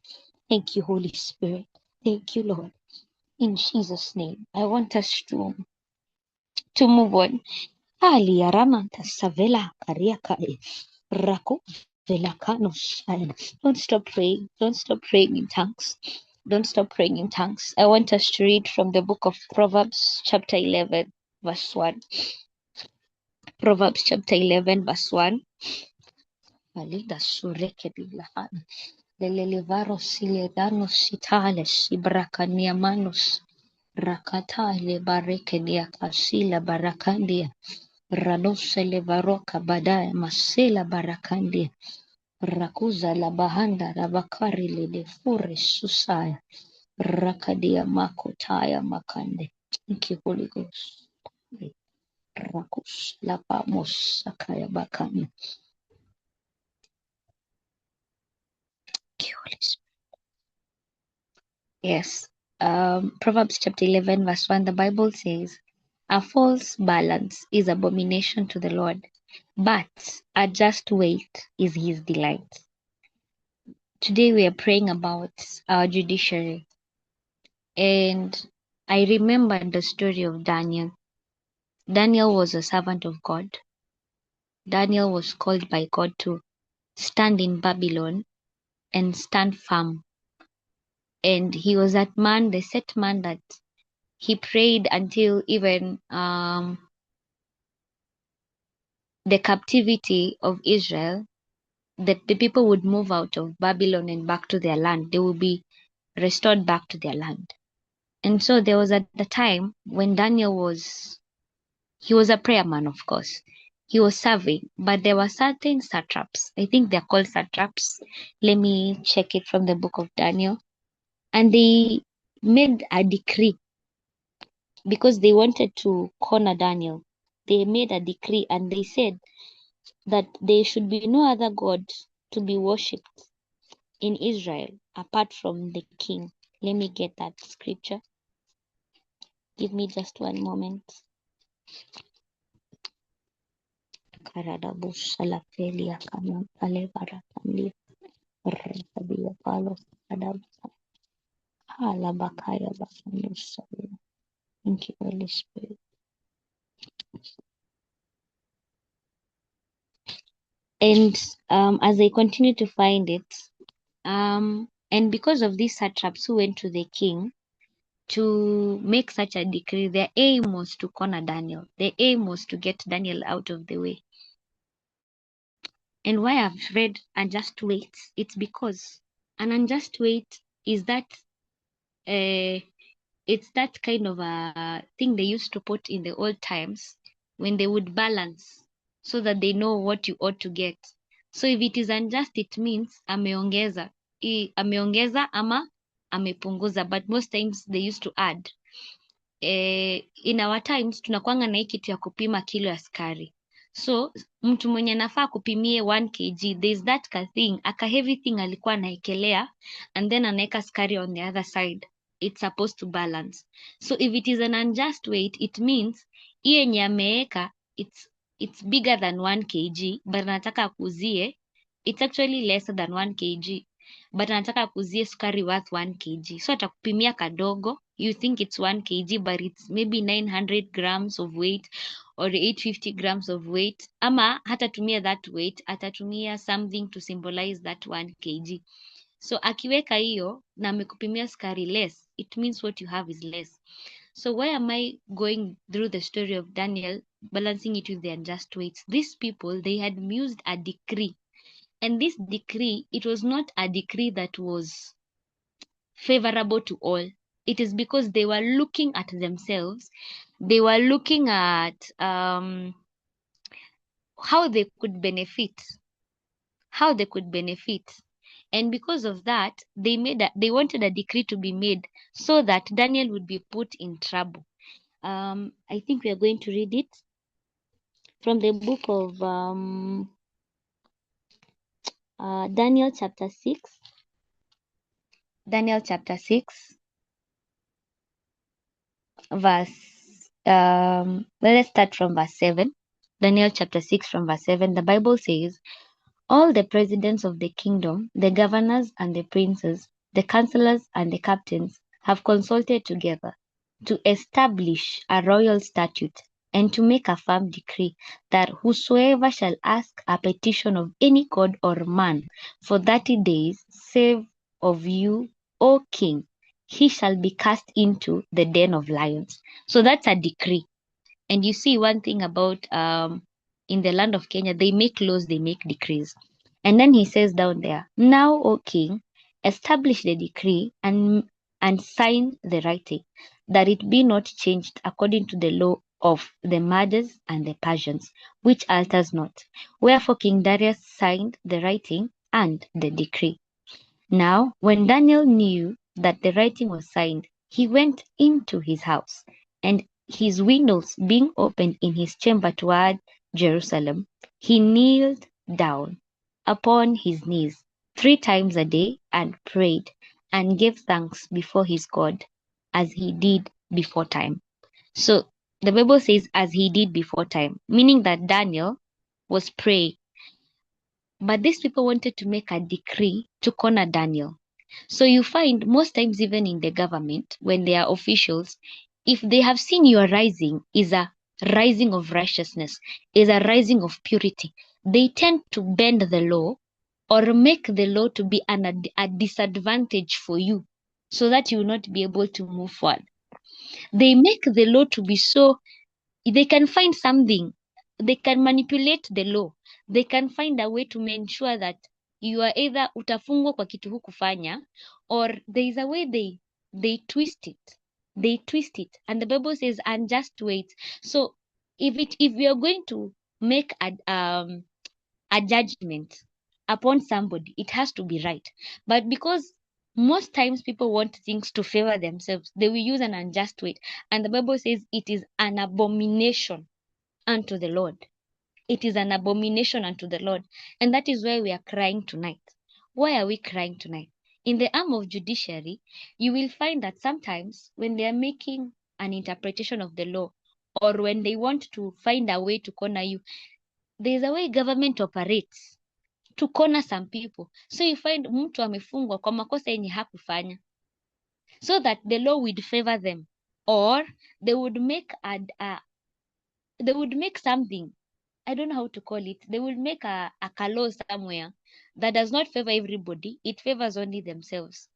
Thank you, Holy Spirit. Thank you, Lord. In Jesus' name, I want us to move on. Ali aramanta savela kariakai. Rako velakanos. Don't stop praying. Don't stop praying in tongues. Don't stop praying in tongues. I want us to read from the book of Proverbs, chapter 11, verse 1. Proverbs chapter 11, verse 1. Valida sureke bilahan. Lelevaros iledanos itales ibracaniamanos. Rakata le barekedia kasila barakandia. Ranose le baroka badaya masela barakandia. Rakuza la bahanda rabakari le defure susaya. Rakadia makotaya makande. Thank you, Holy Ghost. Rakus la pamos sakaya bakanya. Yes. Proverbs chapter 11, verse 1, the Bible says, a false balance is abomination to the Lord, but a just weight is his delight. Today we are praying about our judiciary. And I remember the story of Daniel. Daniel was a servant of God. Daniel was called by God to stand in Babylon and stand firm. And he was that man, the set man that he prayed until even the captivity of Israel, that the people would move out of Babylon and back to their land. They will be restored back to their land. And so there was at the time when Daniel he was a prayer man, of course. He was serving, but there were certain satraps. I think they're called satraps. Let me check it from the book of Daniel. And they made a decree because they wanted to corner Daniel. They made a decree and they said that there should be no other god to be worshipped in Israel apart from the king. Let me get that scripture. Give me just one moment. Thank you, Holy Spirit. And as I continue to find it, and because of these satraps who went to the king to make such a decree, their aim was to corner Daniel. Their aim was to get Daniel out of the way. And why I've read unjust weight, it's because an unjust weight is that it's that kind of a thing they used to put in the old times when they would balance so that they know what you ought to get. So if it is unjust, it means ameongeza ama amepunguza, but most times they used to add. In our times tunakwanga na hii kitu ya kupima kilo ya sukari. So mtu mwenye anafaa kupimie 1 kg, there's that thing, aka heavy thing alikuwa anaekelea and then anaeka sukari on the other side. It's supposed to balance. So if it is an unjust weight, it means hiyo yenye ameeka it's bigger than 1 kg, but anataka akuzie, it's actually lesser than 1 kg, but anataka akuzie sukari worth 1 kg. So atakupimia kadogo, you think it's 1 kg, but it's maybe 900 grams of weight or 850 grams of weight. Ama hatatumia that weight, atatumia something to symbolize that 1 kg. So akiweka hiyo na amekupimia sukari less, it means what you have is less. So why am I going through the story of Daniel, balancing it with the unjust weights? These people, they had used a decree. And this decree, it was not a decree that was favorable to all. It is because they were looking at themselves. They were looking at how they could benefit, and because of that, they wanted a decree to be made so that Daniel would be put in trouble. I think we are going to read it from the book of Daniel chapter 6. Daniel chapter 6, verse, let's start from verse 7. Daniel chapter 6 from verse 7. The Bible says, all the presidents of the kingdom, the governors and the princes, the counselors and the captains have consulted together to establish a royal statute and to make a firm decree that whosoever shall ask a petition of any god or man for 30 days, save of you, O king, he shall be cast into the den of lions. So that's a decree. And you see one thing about in the land of Kenya, they make laws, they make decrees. And then he says down there, now, O king, establish the decree and sign the writing, that it be not changed according to the law of the Medes and the Persians, which alters not. Wherefore King Darius signed the writing and the decree. Now, when Daniel knew that the writing was signed, he went into his house, and his windows being open in his chamber toward Jerusalem, he kneeled down upon his knees 3 times a day and prayed and gave thanks before his God, as he did before time. So the Bible says, as he did before time, meaning that Daniel was praying. But these people wanted to make a decree to corner Daniel. So you find most times, even in the government, when they are officials, if they have seen your rising is a rising of righteousness, is a rising of purity, they tend to bend the law or make the law to be a disadvantage for you so that you will not be able to move forward. They make the law to be so, they can find something, they can manipulate the law, they can find a way to ensure that you are either utafungwa kwa kitu hukufanya, or there is a way they twist it, and the Bible says unjust weight. So if we are going to make a judgment upon somebody, it has to be right. But because most times people want things to favor themselves, they will use an unjust weight, and the Bible says it is an abomination unto the Lord. It is an abomination unto the Lord. And that is why we are crying tonight. Why are we crying tonight? In the arm of judiciary, you will find that sometimes when they are making an interpretation of the law, or when they want to find a way to corner you, there is a way government operates to corner some people. So you find mtu amefungwa kwa makosa yenye hakufanya, so that the law would favor them, or they would make something, I don't know how to call it. They will make a law somewhere that does not favor everybody. It favors only themselves.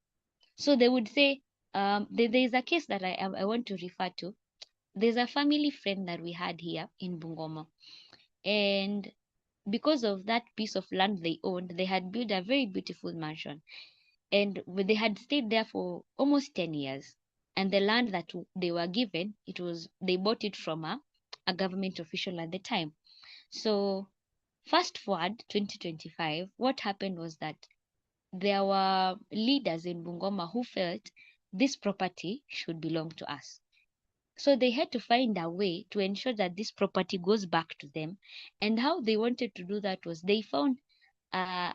So they would say, there is a case that I want to refer to. There's a family friend that we had here in Bungoma. And because of that piece of land they owned, they had built a very beautiful mansion. And they had stayed there for almost 10 years. And the land that they were given, they bought it from a government official at the time. So fast forward 2025, what happened was that there were leaders in Bungoma who felt this property should belong to us. So they had to find a way to ensure that this property goes back to them. And how they wanted to do that was they found a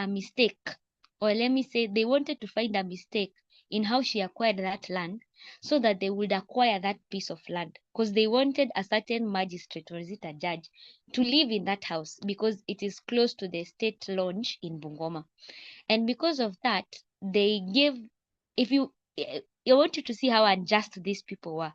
mistake, or let me say they wanted to find a mistake in how she acquired that land, so that they would acquire that piece of land, because they wanted a certain magistrate, or is it a judge, to live in that house because it is close to the state launch in Bungoma. And because of that, they gave, if you want you to see how unjust these people were,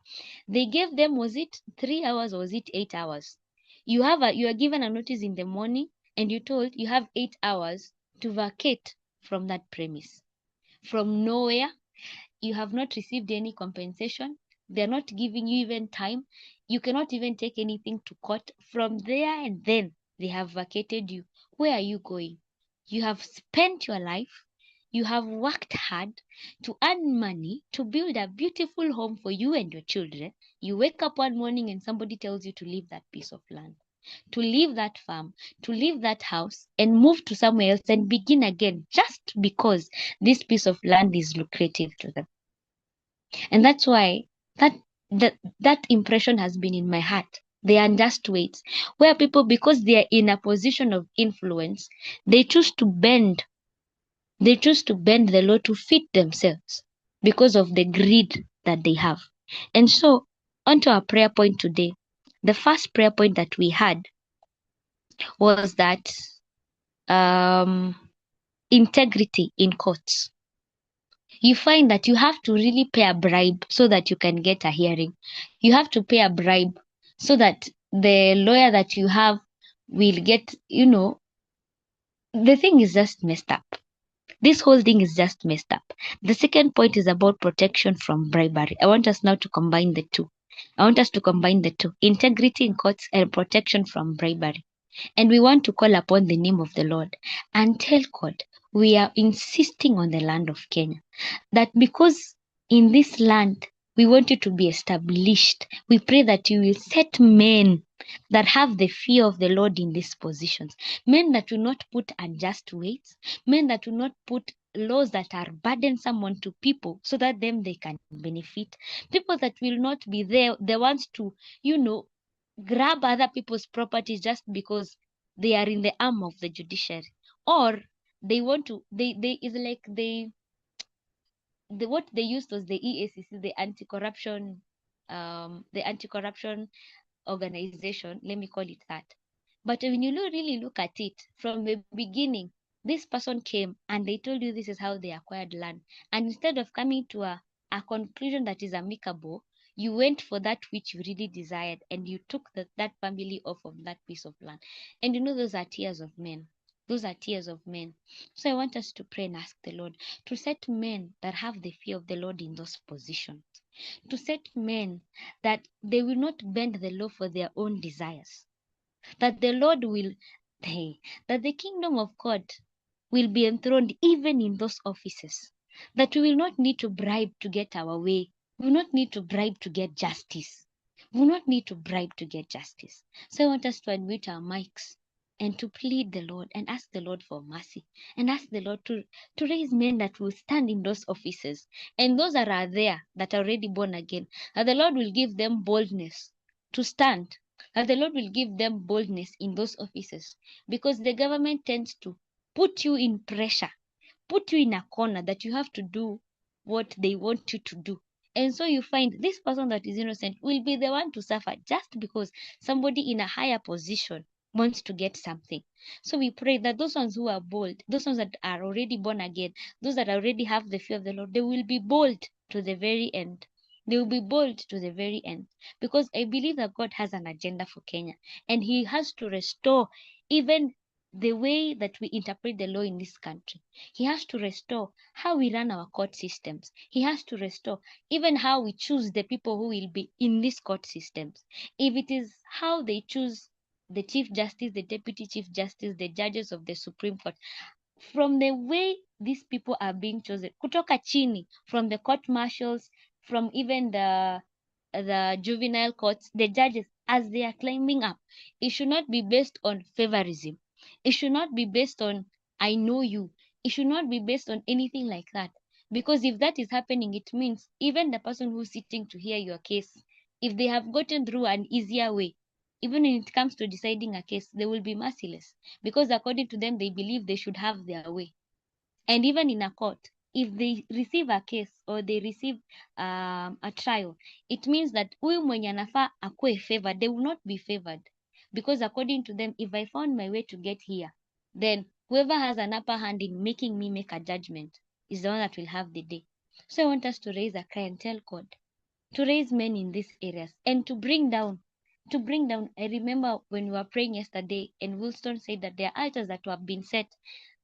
they gave them, was it 3 hours or was it 8 hours? You are given a notice in the morning, and you told you have 8 hours to vacate from that premise. From nowhere, you have not received any compensation. They're not giving you even time. You cannot even take anything to court. From there, and then they have vacated you. Where are you going? You have spent your life. You have worked hard to earn money to build a beautiful home for you and your children. You wake up one morning and somebody tells you to leave that piece of land, to leave that farm, to leave that house and move to somewhere else and begin again, just because this piece of land is lucrative to them. And that's why that impression has been in my heart. The unjust weights, where people, because they are in a position of influence, they choose to bend the law to fit themselves because of the greed that they have. And so, onto our prayer point today. The first prayer point that we had was that integrity in courts. You find that you have to really pay a bribe so that you can get a hearing. You have to pay a bribe so that the lawyer that you have will get, the thing is just messed up. This whole thing is just messed up. The second point is about protection from bribery. I want us now to combine the two. Integrity in courts and protection from bribery. And we want to call upon the name of the Lord and tell God, we are insisting on the land of Kenya, that because in this land we want you to be established. We pray that you will set men that have the fear of the Lord in these positions, men that will not put unjust weights, men that will not put laws that are burdensome onto people so that them they can benefit, people that will not be there the ones to grab other people's property just because they are in the arm of the judiciary, or they want to they is like what they used was the EACC, the anti-corruption organization, let me call it that. But when you really look at it from the beginning, this person came and they told you this is how they acquired land, and instead of coming to a conclusion that is amicable, you went for that which you really desired, and you took that family off of that piece of land. And those are tears of men. Those are tears of men. So I want us to pray and ask the Lord to set men that have the fear of the Lord in those positions, to set men that they will not bend the law for their own desires, that the Lord will, that the kingdom of God will be enthroned even in those offices, that we will not need to bribe to get our way. We will not need to bribe to get justice. We will not need to bribe to get justice. So I want us to unmute our mics and to plead the Lord and ask the Lord for mercy and ask the Lord to raise men that will stand in those offices, and those that are there that are already born again, that the Lord will give them boldness to stand, that the Lord will give them boldness in those offices, because the government tends to put you in pressure, put you in a corner that you have to do what they want you to do. And so you find this person that is innocent will be the one to suffer just because somebody in a higher position wants to get something. So we pray that those ones who are bold, those ones that are already born again, those that already have the fear of the Lord, they will be bold to the very end. They will be bold to the very end, because I believe that God has an agenda for Kenya, and He has to restore even the way that we interpret the law in this country. He has to restore how we run our court systems. He has to restore even how we choose the people who will be in these court systems. If it is how they choose the Chief Justice, the Deputy Chief Justice, the judges of the Supreme Court, from the way these people are being chosen, kutoka chini, from the court marshals, from even the juvenile courts, the judges, as they are climbing up, it should not be based on favorism. It should not be based on I know you. It should not be based on anything like that. Because if that is happening, it means even the person who's sitting to hear your case, if they have gotten through an easier way, even when it comes to deciding a case, they will be merciless, because according to them, they believe they should have their way. And even in a court, if they receive a case or they receive a trial, it means that huyu mwenye anafaa akuwe favored, they will not be favored, because according to them, if I found my way to get here, then whoever has an upper hand in making me make a judgment is the one that will have the day. So I want us to raise a cry and tell God to raise men in these areas and to bring down. I remember when we were praying yesterday, and Wilson said that there are altars that have been set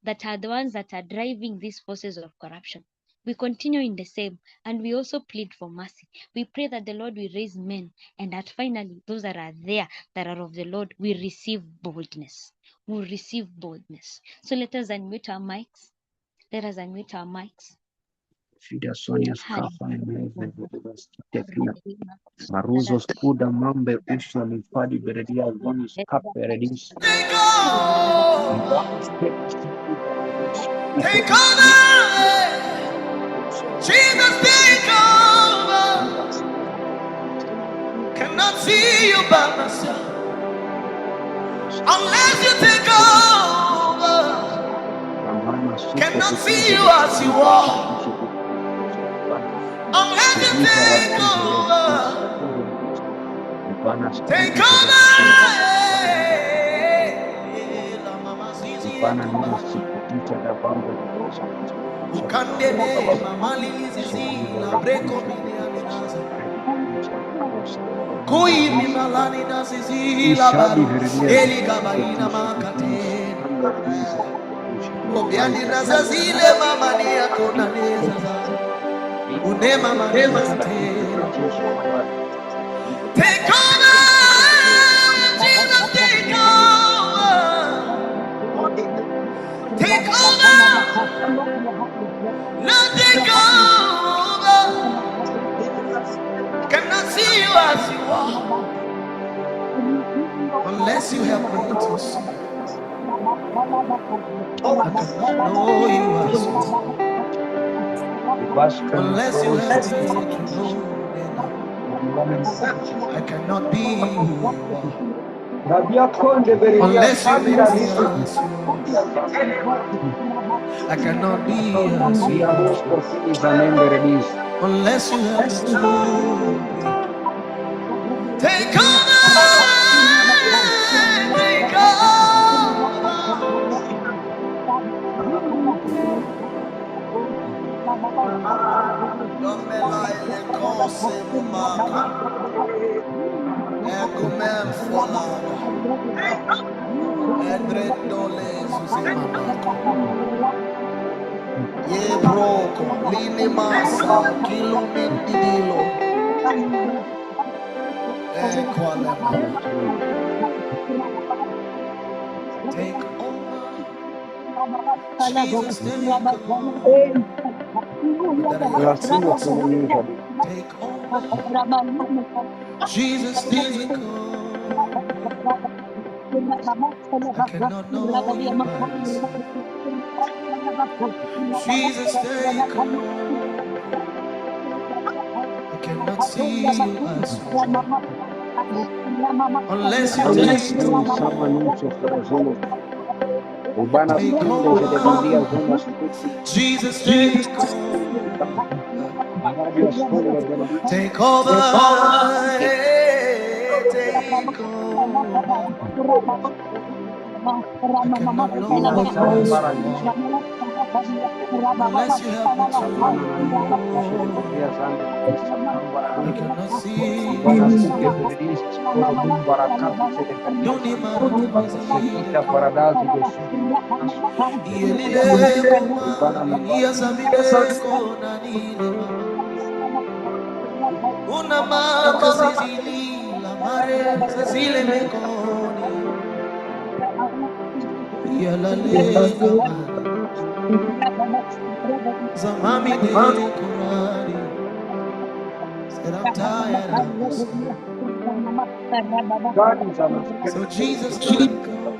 that are the ones that are driving these forces of corruption. We continue in the same, and we also plead for mercy. We pray that the Lord will raise men, and that finally those that are there that are of the Lord will receive boldness. Will receive boldness. So let us unmute our mics Let us unmute our mics. Fida Sonia Hallelujah. Skafa Teklia Maruzo Skuda Mambe Usha Mifadi Beredia Zonis Kaperedis Take over. Take over. Jesus, take over. Cannot see you by myself unless you take over. Cannot see you as you are unless you take over. Take over. La mama zizi ekobani. Ukandele mama lizizi la breko mini alinaza. Kui mimalani na zizi la baru. Eli gabaina makate. Obiani na zazile mama ni akona neza. Unema manezante. Take over, Jesus, take over. Take over, Lord, take over. Cannot see you as you are unless you help me to see. I cannot know you as you are unless you help me to know. I cannot be who you are unless you make me as you are. I cannot be as you are unless you help me to be. Take over, take over. Don't me lie, le cose mumaka. Ego mem folada. Edredole zuzimamaka. Ye broko, lini masa, kilumindi dilo. Equalema. Take over. Jesus, take over. Take over. Jesus, take over. I cannot know you by yourself. Jesus, take over. I cannot see you as you are unless you take over. Take over. Jesus, take over. Take over. Take over. I cannot know you as you are unless you help me to know. I cannot see you as you are. Don't imagine Yelile kuma, lilia sabine kona nile mama. Una maka zizili, la mare zazile mekoni. Yalale kama, zamami ne kurari. Said I'm tired of this. So Jesus take over.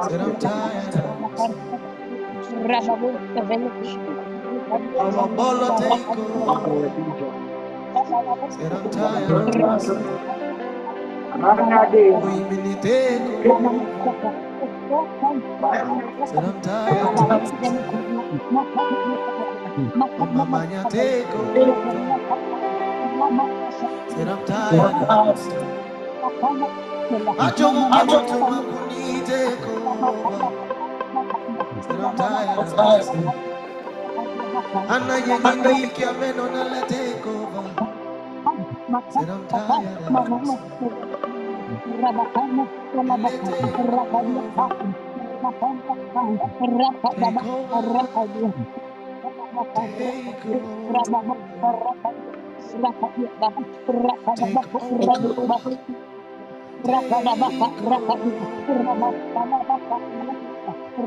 Said I'm tired of this. Our bolo take over. Said I'm tired of this. We mini take over. Said I'm tired of this. Oh mama take over. Said I'm tired of this. Ajogu kimutu makuni take over. Said I'm tired of this. Anna yengini kiameno na let take over. Said I'm tired of this. Let take over. Take over. Take over. Take over.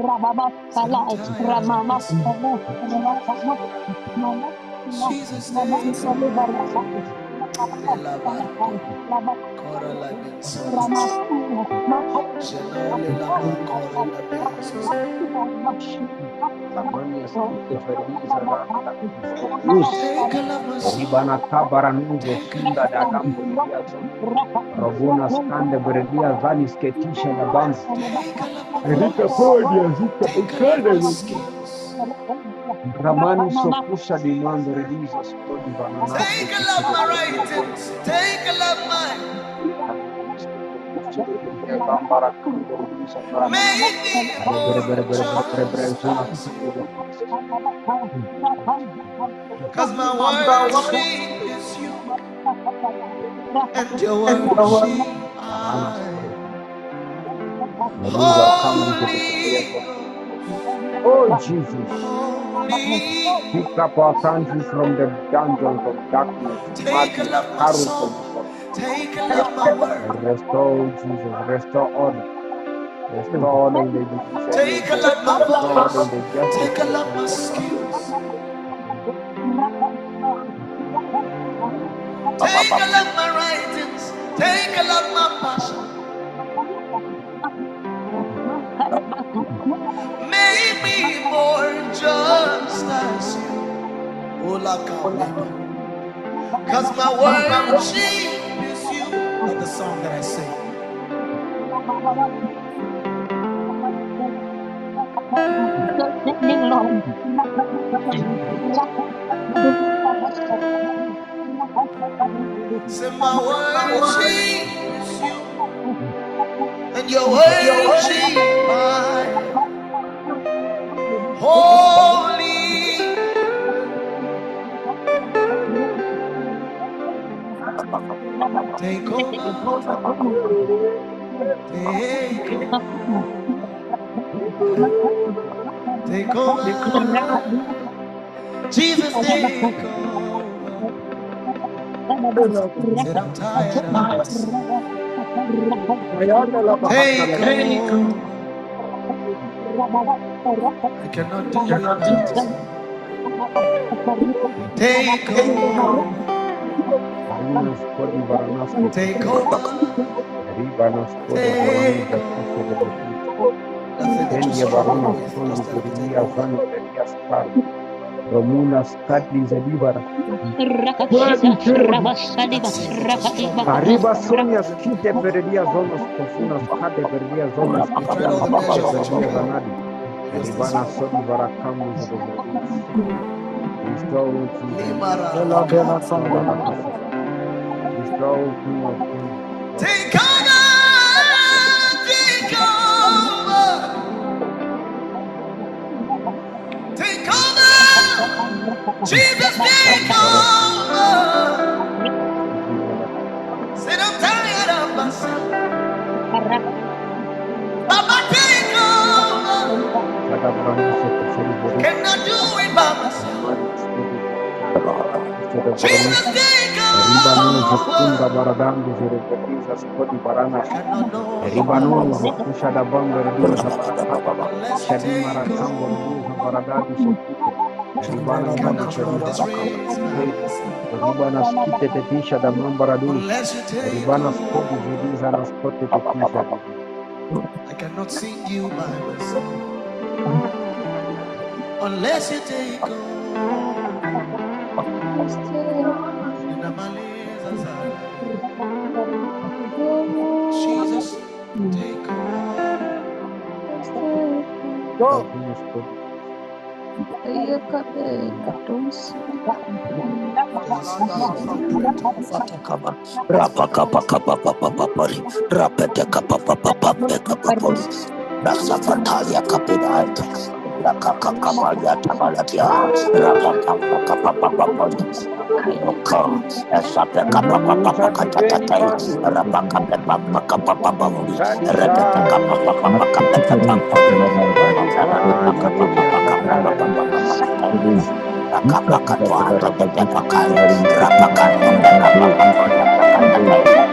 Rababa Said I'm Salai, tired of Ramama missing you. Sale, Ramama, Mama, Jesus, Mama, take Sale, over. Baraka, Elabando, Cora la Rama, bensoles. Mako, Shenole la ma Cora la bensos. Lamania skite ferdiza randa Zeus Take all of my Ribana soul. kabara nuzo Take all skinda of da my dambo mind. dia zon Robuna skande beredia zanis ketisha da bam Take all of my Erika voice. podia zika Take all of my ukade skills. Ramani sofusha di mando rediza skodi banana Take all ketisha of de my beredia zon writings. Take all of my. Bambara kando rediza branda Make me Are bere more bere than bere bere bere bere just zona as you. kando Cause my worship is you. And your worship Barana I. skodi Riva kama de beredia Holy zon Ghost. Oh Jesus Holy pick up our country from the dungeons of darkness, Take a madness, love my soul. carousel, Lord. Take a love my word. Restore, Jesus. Restore order. Restore order in the judiciary, O Take a God. love my Restore order in voice. the justice Take a love system, my O God. skills. Take a love my writings. Take a love my passion. Make me more just as you. Ola Kaulema. Cause my worship is you. Love the song that I sing. Say my worship is you. And your worship I. Holy. Take over. Take over. Take over. Jesus, take over. Said I'm tired of messing. Take over. I cannot do it by myself. Take over. Aruna skodi varanaske Take tisha. over. Ribana skoda Take baranuza tisha de over. betis. Nothing that you're Kendia struggling barona with skondi just tell him to take beridia over. zani beria spar. Romuna skadi zelibara. Worthy, Rakashiza, worthy. Rabasaliba, That's it that you're struggling with. Rakadibaka, Arriba Just Sonia skite beredia zonos profunas kade beredia zonos you've tried all kitiana the skite measures that you beredia can. zanadi. Just this Ribana one. sodi varakamu de beredis. Restore, Jesus. Limara Restore, lakataya. Jesus. Restore, King of Kings. Take over. Take over. Take over. Jesus, take over. Said I'm tired of myself. Baba, take over. Sada Brahmasa Kufari I Berit. cannot do it by myself. Romani skite de Jesus, Berenis. take Ribano Zukunda over. Baradando Zerebediza Skodi I Baranas. cannot know how I Ribano live Zokusha da Bambe Rediza Barakaba. unless you Shadi take Marakambo over. Reduza Baradadi Sokite. Ribana I Madi cannot run Shadiza. this race by Hey, myself Ribana Skite Tetisha da Mambaradus. unless you take Ribana Skodi over. Zediza Naskote Tetisha. I cannot sing you by myself unless you take over. In a Malays Jesus, take over. Ribana Skodi. Malandala saprete kufata kaba rapaka paka papa papa pari rapete kapa papa papa kapa rasa fatalia kapina rakaka kapa ya tabalatia rapaka papa papa pari ayoko esape kapa papa Manuza papa di Beni tatatai Bando rapaka papa papa papa pari Shadi repete kapa Zadi papa papa papa pari Badi rapaka Badi papa Bini papa Azagada papa Dish papa Rakapakatwa, Tetepakai, Rapakan, Rapapatoya, Prakatatai,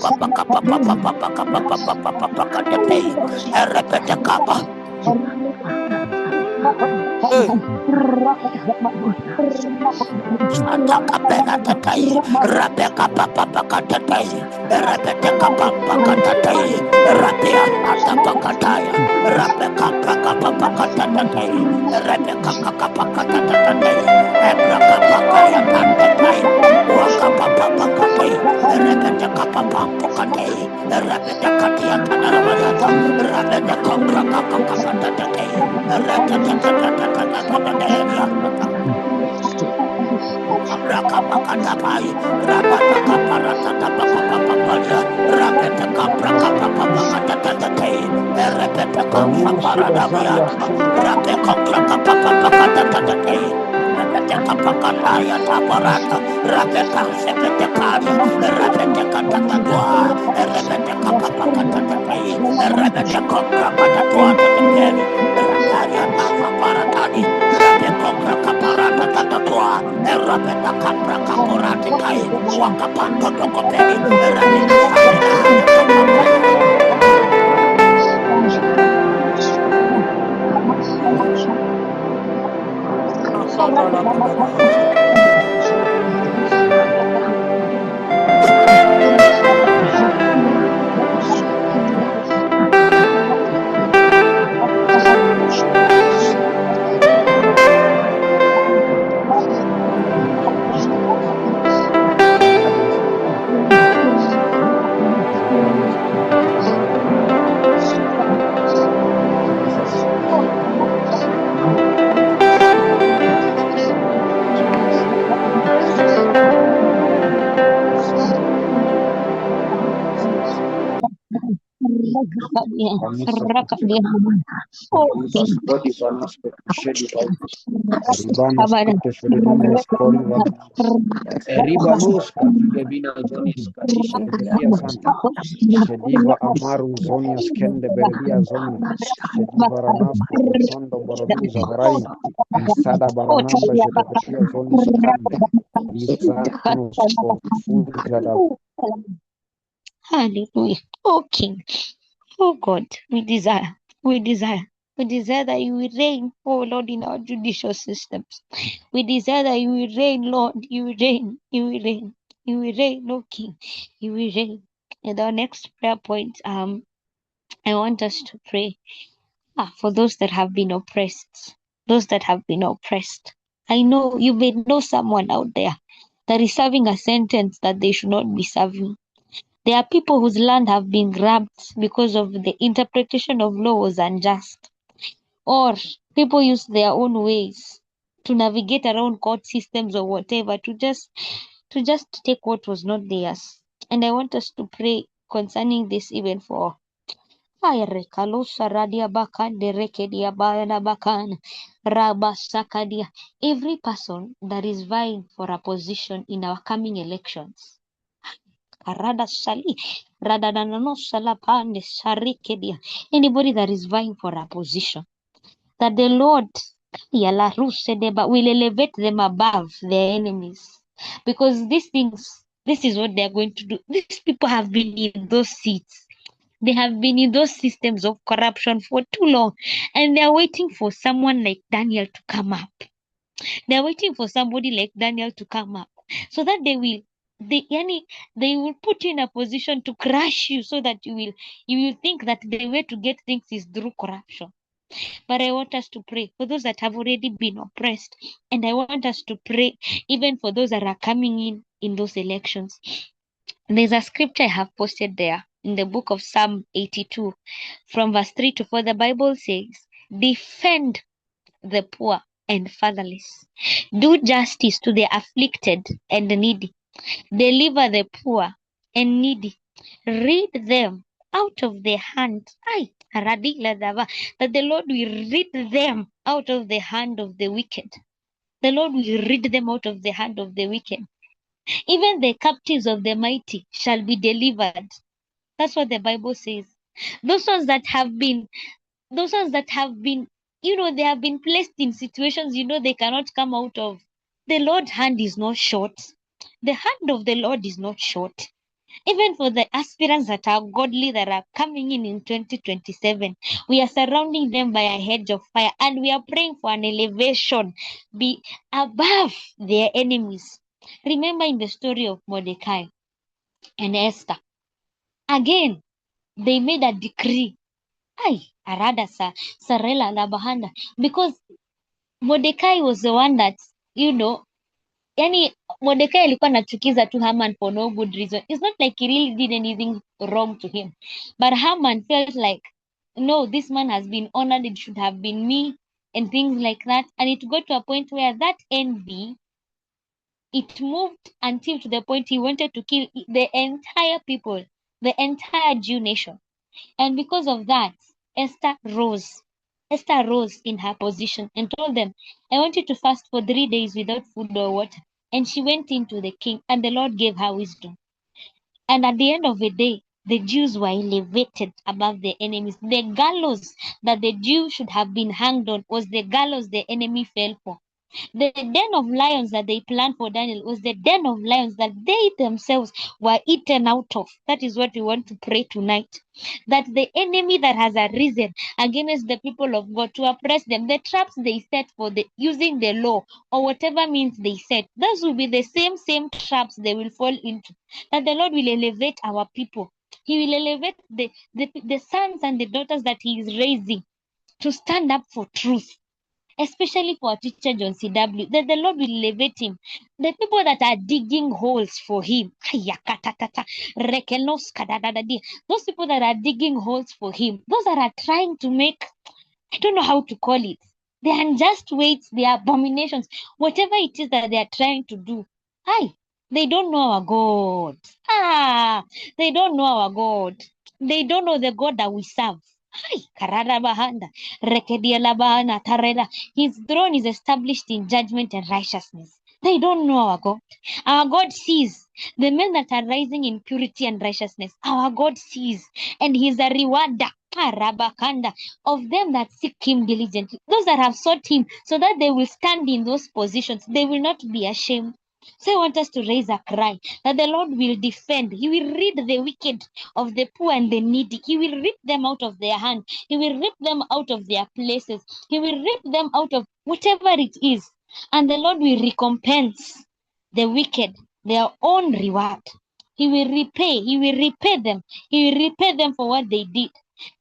Santa Capella Tatai, Rebecca Papa Tatai, Rebecca Papa Tatai, Rabia Santa Pacataya, Rebecca Papa Tatai, Rebecca Papa Tatai, Ebraka Pacaya Tatai, Waka Papa Tatai, Rebecca Papa Tatai, Rebecca Katia Tanavayata, Rebecca Cobra Papa Tatai, Rebecca Rakapakatapai, Rapatakaparatatapakapapapaya, Rapetakaprakapapapakatatai, Erepetakapsaparadamiata, Rapekaprakapapapakatatai, Rapetakapakataya taparata, Rapetaksepetekaria, Rapetekatatua, Erepetakapapakatatai, Erepetakaprakatatuatataperi, Rataria tasaparatani, Rapekaprakaparatatatatua, Erapeta kapra kaporate kai wakapanto dokopeli erapeta samina kapapaya. Asandala badabahasa. Kanisa Jesus body vanas shedi vibes. Ribanos kete shedimos kori vanas. Ribanos katigevina zonis katisha beredia santa. Shediva amaru zonias kende beredia zonia. Shediva ranasko tosondo boroduza varaina. Sada barananda jedebetia zonis kande. Isanos kofunja. Hallelujah. Oh King, oh God, we desire that you will reign, oh Lord, in our judicial systems. We desire that you will reign, Lord. You will reign, oh King, you will reign. And our next prayer point, I want us to pray for those that have been oppressed. I know you may know someone out there that is serving a sentence that they should not be serving. There are people whose land have been grabbed because of the interpretation of law was unjust, or people use their own ways to navigate around court systems or whatever to just take what was not theirs. And I want us to pray concerning this even for every person that is vying for a position in our coming elections. Anybody that is vying for a position, that the Lord will elevate them above their enemies. Because this is what they're going to do. These people have been in those seats. They have been in those systems of corruption for too long. And they're waiting for someone like Daniel to come up. They're waiting for somebody like Daniel to come up so that they will put you in a position to crush you so that you will think that the way to get things is through corruption. But I want us to pray for those that have already been oppressed. And I want us to pray even for those that are coming in those elections. There's a scripture I have posted there in the book of Psalm 82 from verse 3 to 4. The Bible says, defend the poor and fatherless. Do justice to the afflicted and the needy. Deliver the poor and needy. Rid them out of the hand. That the Lord will rid them out of the hand of the wicked. The Lord will rid them out of the hand of the wicked. Even the captives of the mighty shall be delivered. That's what the Bible says. Those ones that have been, they have been placed in situations, they cannot come out of. The Lord's hand is not short. The hand of the Lord is not short. Even for the aspirants that are godly, that are coming in 2027, we are surrounding them by a hedge of fire, and we are praying for an elevation, be above their enemies. Remember in the story of Mordecai and Esther, again, they made a decree. Because Mordecai was the one that, Mordecai alikuwa anachukiza tu Haman for no good reason. It's not like he really did anything wrong to him. But Haman felt like, no, this man has been honored, it should have been me, and things like that. And it got to a point where that envy, it moved until to the point he wanted to kill the entire people, the entire Jew nation. And because of that, Esther rose. Esther rose in her position and told them, I want you to fast for 3 days without food or water. And she went into the king, and the Lord gave her wisdom. And at the end of the day, the Jews were elevated above their enemies. The gallows that the Jews should have been hanged on was the gallows the enemy fell for. The den of lions that they planned for Daniel was the den of lions that they themselves were eaten out of. That is what we want to pray tonight. That the enemy that has arisen against the people of God to oppress them, the traps they set for using the law or whatever means they set, those will be the same traps they will fall into. That the Lord will elevate our people. He will elevate the sons and the daughters that He is raising to stand up for truth. Especially for our teacher John C.W., that the Lord will elevate him. The people that are digging holes for him, those people that are digging holes for him, those that are trying to make, I don't know how to call it, the unjust weights, the abominations, whatever it is that they are trying to do, they don't know our God. They don't know our God. They don't know the God that we serve. Hi, Karadabahanda, Rekedialabahana, Tareda. His throne is established in judgment and righteousness. They don't know our God. Our God sees the men that are rising in purity and righteousness. Our God sees, and He is a rewarder. Karabakanda, of them that seek Him diligently, those that have sought Him, so that they will stand in those positions. They will not be ashamed. So I want us to raise a cry that the Lord will defend. He will rid the wicked of the poor and the needy. He will rip them out of their hand. He will rip them out of their places. He will rip them out of whatever it is. And the Lord will recompense the wicked their own reward. He will repay. He will repay them. He will repay them for what they did.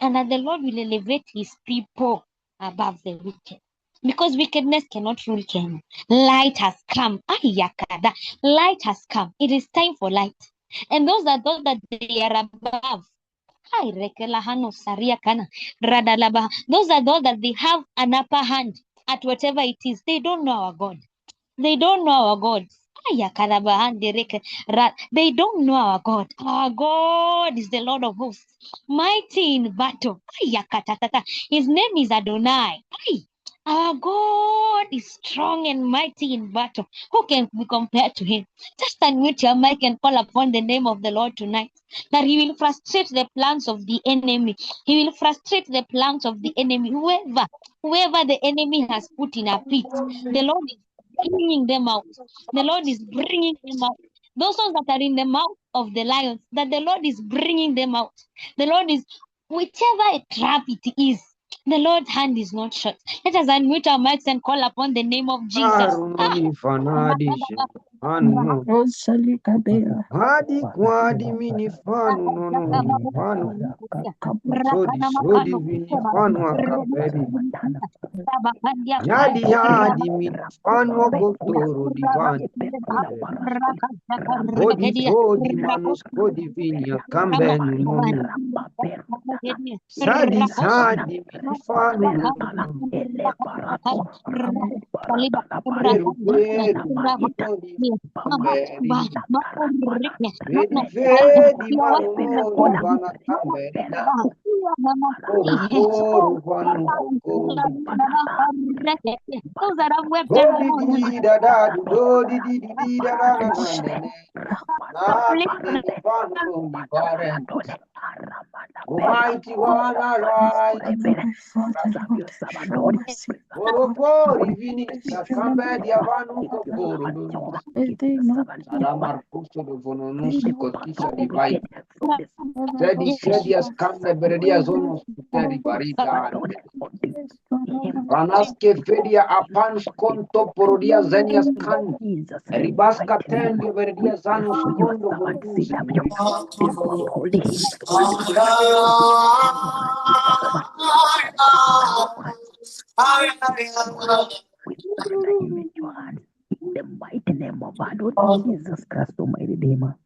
And that the Lord will elevate His people above the wicked. Because wickedness cannot rule Kenya. Light has come. Ayakada. Light has come. It is time for light. And those that thought that they are above, those that thought that they have an upper hand at whatever it is, they don't know our God. They don't know our God. They don't know our God. Our God is the Lord of hosts, mighty in battle. His name is Adonai. Our God is strong and mighty in battle. Who can be compared to Him? Just unmute your mic and call upon the name of the Lord tonight. That He will frustrate the plans of the enemy. He will frustrate the plans of the enemy. Whoever the enemy has put in a pit, the Lord is bringing them out. The Lord is bringing them out. Those ones that are in the mouth of the lions, that the Lord is bringing them out. The Lord is, whichever trap it is, the Lord's hand is not short. Let us unmute our mics and call upon the name of Jesus. Hadi kwadi mini fanu nono ni fanu. Sodi vini fanu akaperi. Yadi mini fanu agotoro divani. Sodi manus kodi vini akambenu nono. Sadi mini fanu nono. Almighty one, arise. Orokori vini sakambe diavanu kokoro. Salamar kusto do vononusi kotisha divai. Sedi askamne beredia zonos kuteri barita. Ranaske fedia apans konto porodia zenias kan. Ribaska tendi beredia zanos kondo vordusi. In the mighty name of our Lord Jesus Christ, Almighty Redeemer.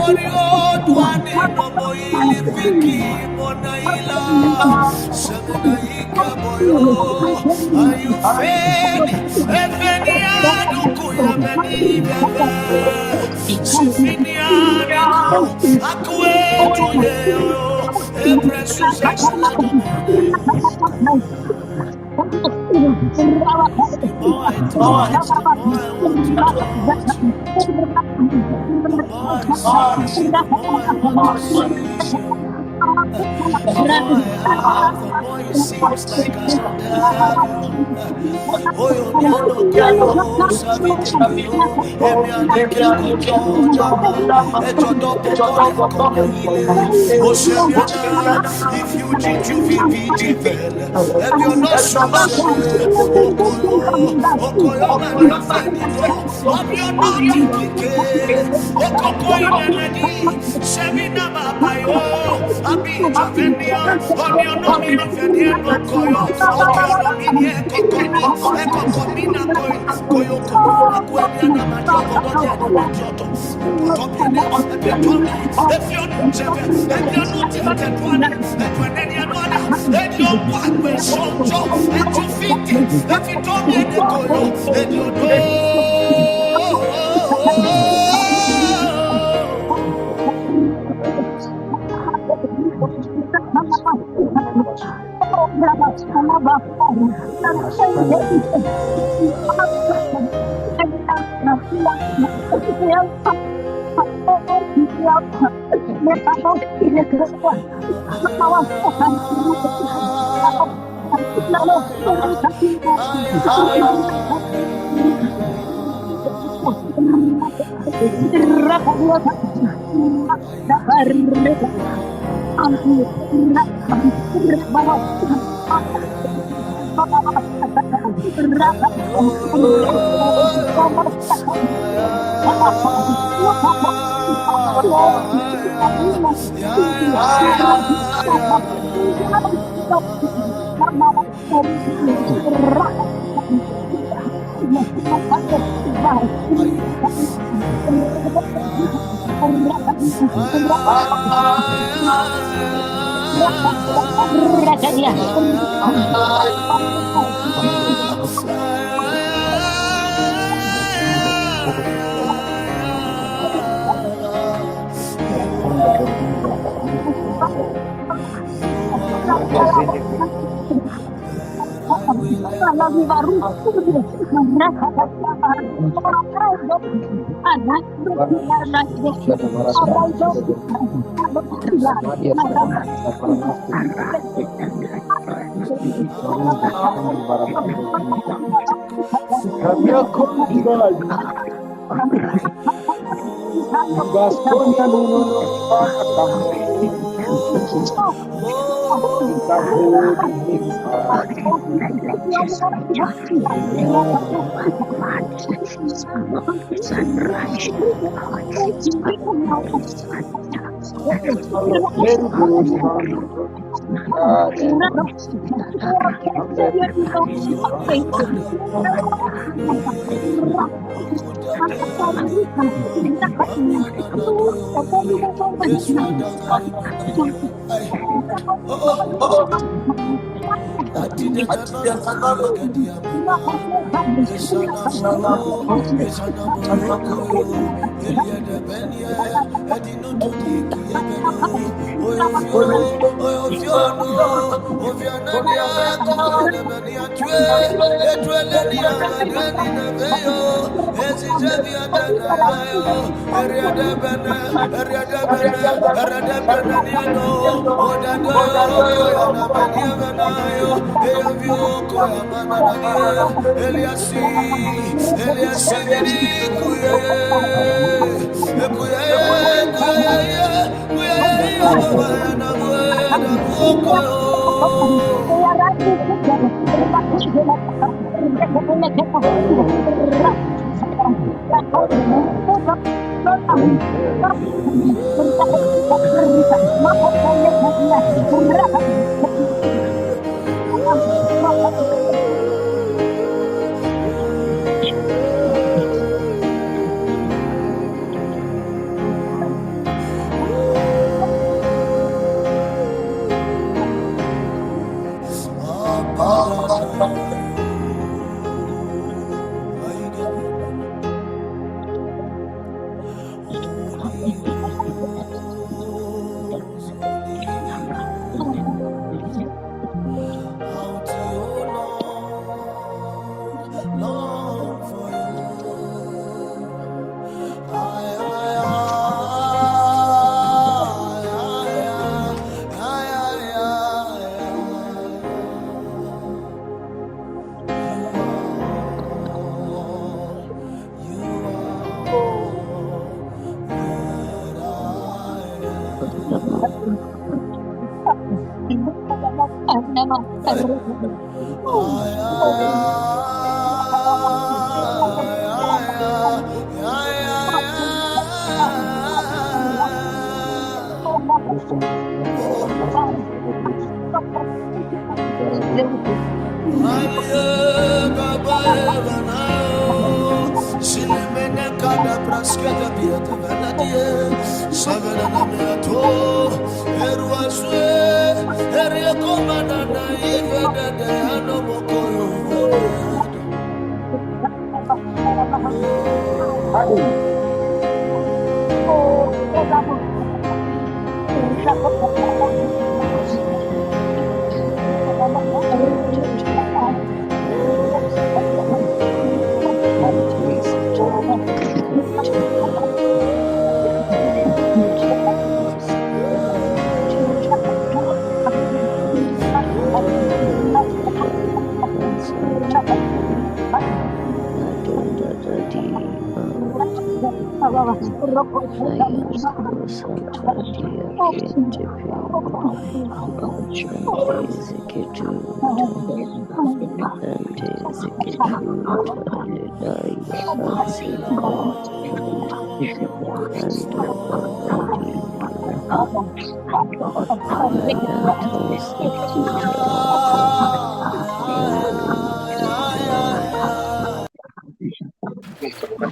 Oriodwane no moili fiki monaila semenaika boyo. Are you fed? Efeniano kuya meni bebe. Sifiniani no akwe tuye yo. Epresus extraordinary. The more I taste, the more I want to taste. The more I see, the more I want to see. The more I have, the more it seems like I should die. Oyo miano kyo, sabiti bio, emiani keko jo jama, ejodo popo ekomo ile. Oshemiana, if you did you vivi if you're not so okoyo, okoyo mani fenido, if you're not duplicate, okokoy nenedi, semina babayo, abi jovenia, if you're not minofenia no koyo, okoyo no mini ekokomi, ekokomina koyoko, akwenya na majogo doje na majoto, potopene, epetomi, if you're not tilted one, and your back will show job, and you fit it, if you don't let it go, and you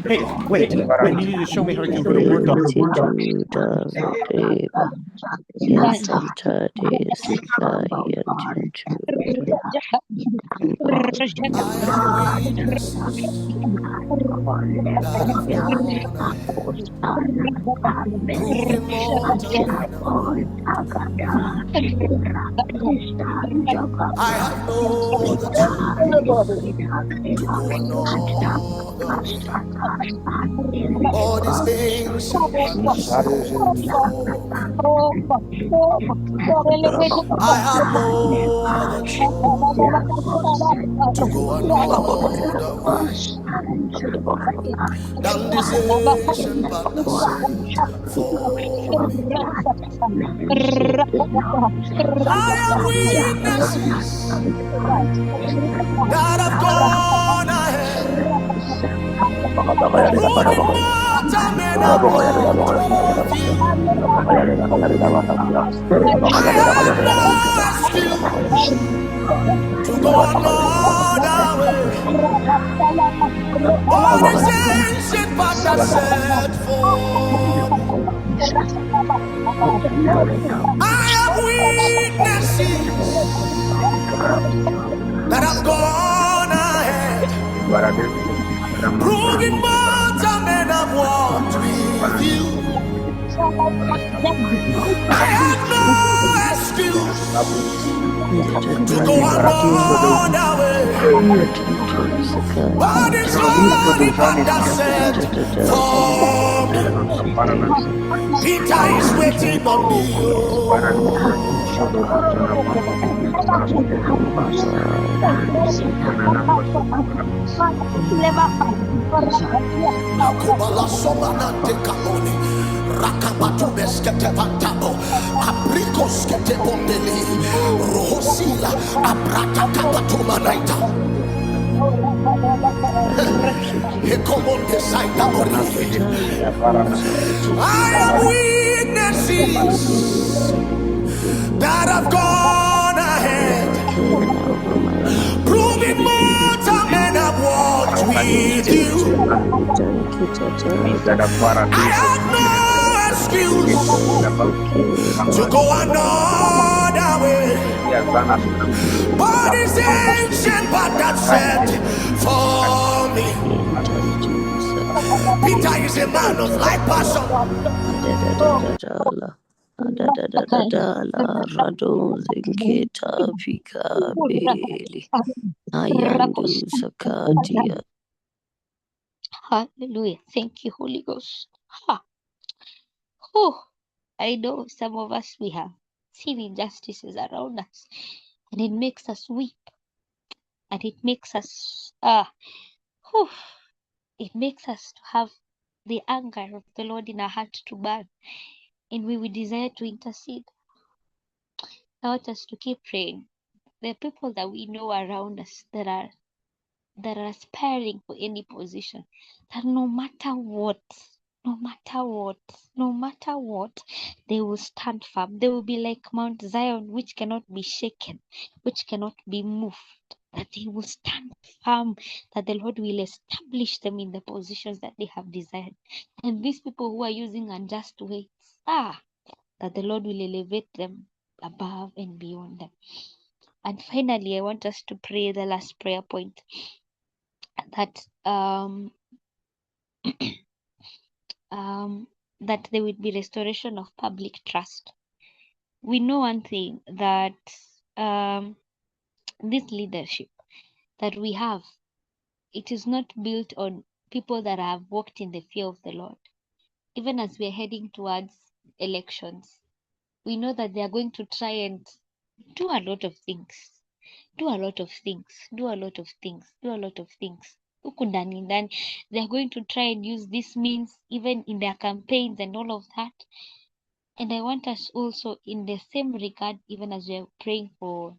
Hey, wait, I need you to show me how you can put a Word document. I have no other choice to go another way. All these ancient ones, I have no other choice to go another way than this ancient path that set for me. I have witnesses that have gone ahead, proving mortal men have walked with you. I have no excuse to go another way. All this ancient path that set for me. I have witnesses that have gone ahead, proving mortal men have walked with you. I have no excuse to go another way. But it's only path that set for me. Peter is waiting on me. Nakubala somanante kaboni, rakabatu beskete pantabo, abrikos kete pondeli, rohosila, abrata kapatu manaita. Ekomonde saita borifi. I have witnesses that have gone ahead, proving mortal men have walked with you. I have no excuse to go another way, but it's ancient path that set for me. Peter is a man of like passion. Hallelujah. Thank you, Holy Ghost. Ha. Oh, I know some of us, we have seen injustices around us, and it makes us weep, and it makes us it makes us to have the anger of the Lord in our heart to burn, and we will desire to intercede. I want us to keep praying. There are people that we know around us that are aspiring for any position, that no matter what, they will stand firm. They will be like Mount Zion, which cannot be shaken, which cannot be moved. That they will stand firm, that the Lord will establish them in the positions that they have desired. And these people who are using unjust weights, that the Lord will elevate them above and beyond them. And finally, I want us to pray the last prayer point, that that there will be restoration of public trust. We know one thing, that this leadership that we have, it is not built on people that have walked in the fear of the Lord. Even as we are heading towards elections, we know that they are going to try and do a lot of things. Huku ndani, they are going to try and use this means even in their campaigns and all of that. And I want us also, in the same regard, even as we are praying for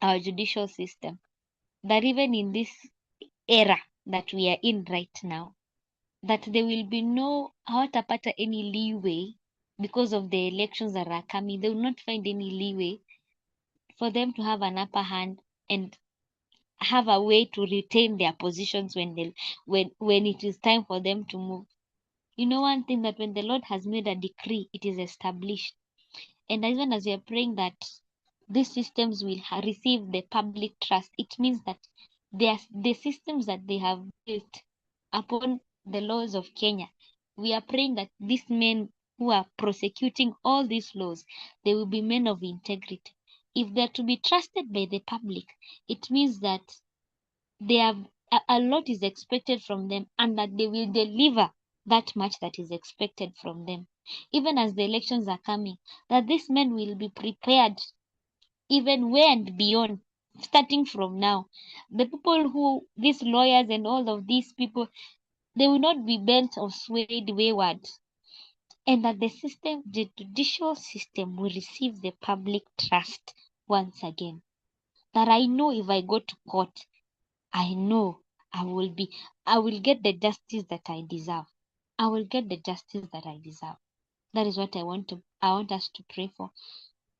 our judicial system, that even in this era that we are in right now, that there will be no hawatapata any leeway because of the elections that are coming. They will not find any leeway for them to have an upper hand and have a way to retain their positions when it is time for them to move. You know one thing, that when the Lord has made a decree, it is established. And even as we are praying that these systems will receive the public trust, it means that the systems that they have built upon the laws of Kenya, we are praying that these men who are prosecuting all these laws, they will be men of integrity. If they are to be trusted by the public, it means that they have a lot is expected from them, and that they will deliver that much that is expected from them. Even as the elections are coming, that these men will be prepared even way and beyond, starting from now. The people who, these lawyers and all of these people, they will not be bent or swayed wayward. And that the judicial system will receive the public trust once again. That I know if I go to court, I know I will get the justice that I deserve. That is what I want us to pray for.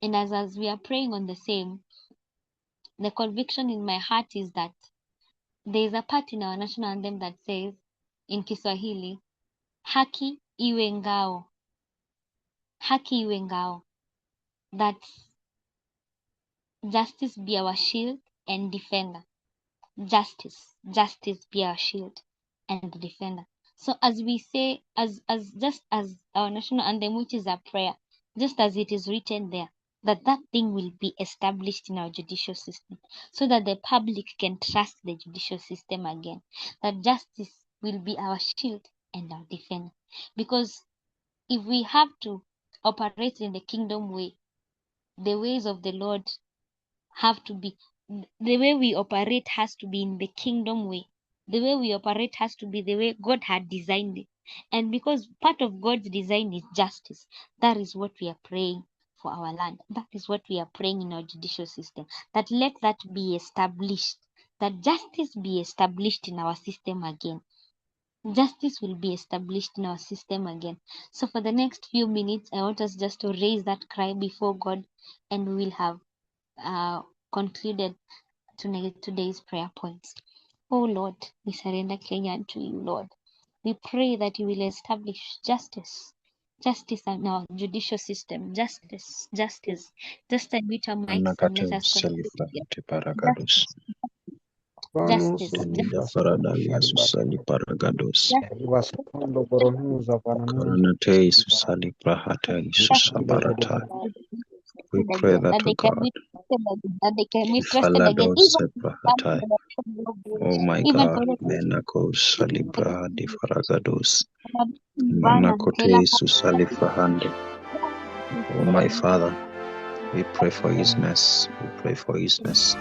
And as we are praying on the same, the conviction in my heart is that there is a part in our national anthem that says, in Kiswahili, haki iwe ngao. That justice be our shield and defender. Justice be our shield and defender. So as we say, just as our national anthem, which is a prayer, just as it is written there, that thing will be established in our judicial system, so that the public can trust the judicial system again. That justice will be our shield and our defender. Because if we have to operate in the kingdom way, the ways of the Lord have to be, the way we operate has to be in the kingdom way. The way we operate has to be the way God had designed it. And because part of God's design is justice, that is what we are praying for our land. That is what we are praying in our judicial system. That let that be established. that justice be established in our system again. Justice will be established in our system again. So for the next few minutes, I want us just to raise that cry before God, and we will have concluded today's prayer points. Oh Lord, we surrender Kenya unto you, Lord. We pray that you will establish justice in our judicial system. Justice. Just unmute our mics and let us conclude. Paragados. Justice. Elida Faradalia Susali Paragados. Karanate Susali Prahata Susabarata. We pray that, O God, that they can be trusted again. Falados Prahatai. Oh my God, Menako Salibraha di Faragados. Manakote Susali Prahande. Oh my Father, we pray for His-ness. We pray for His-ness.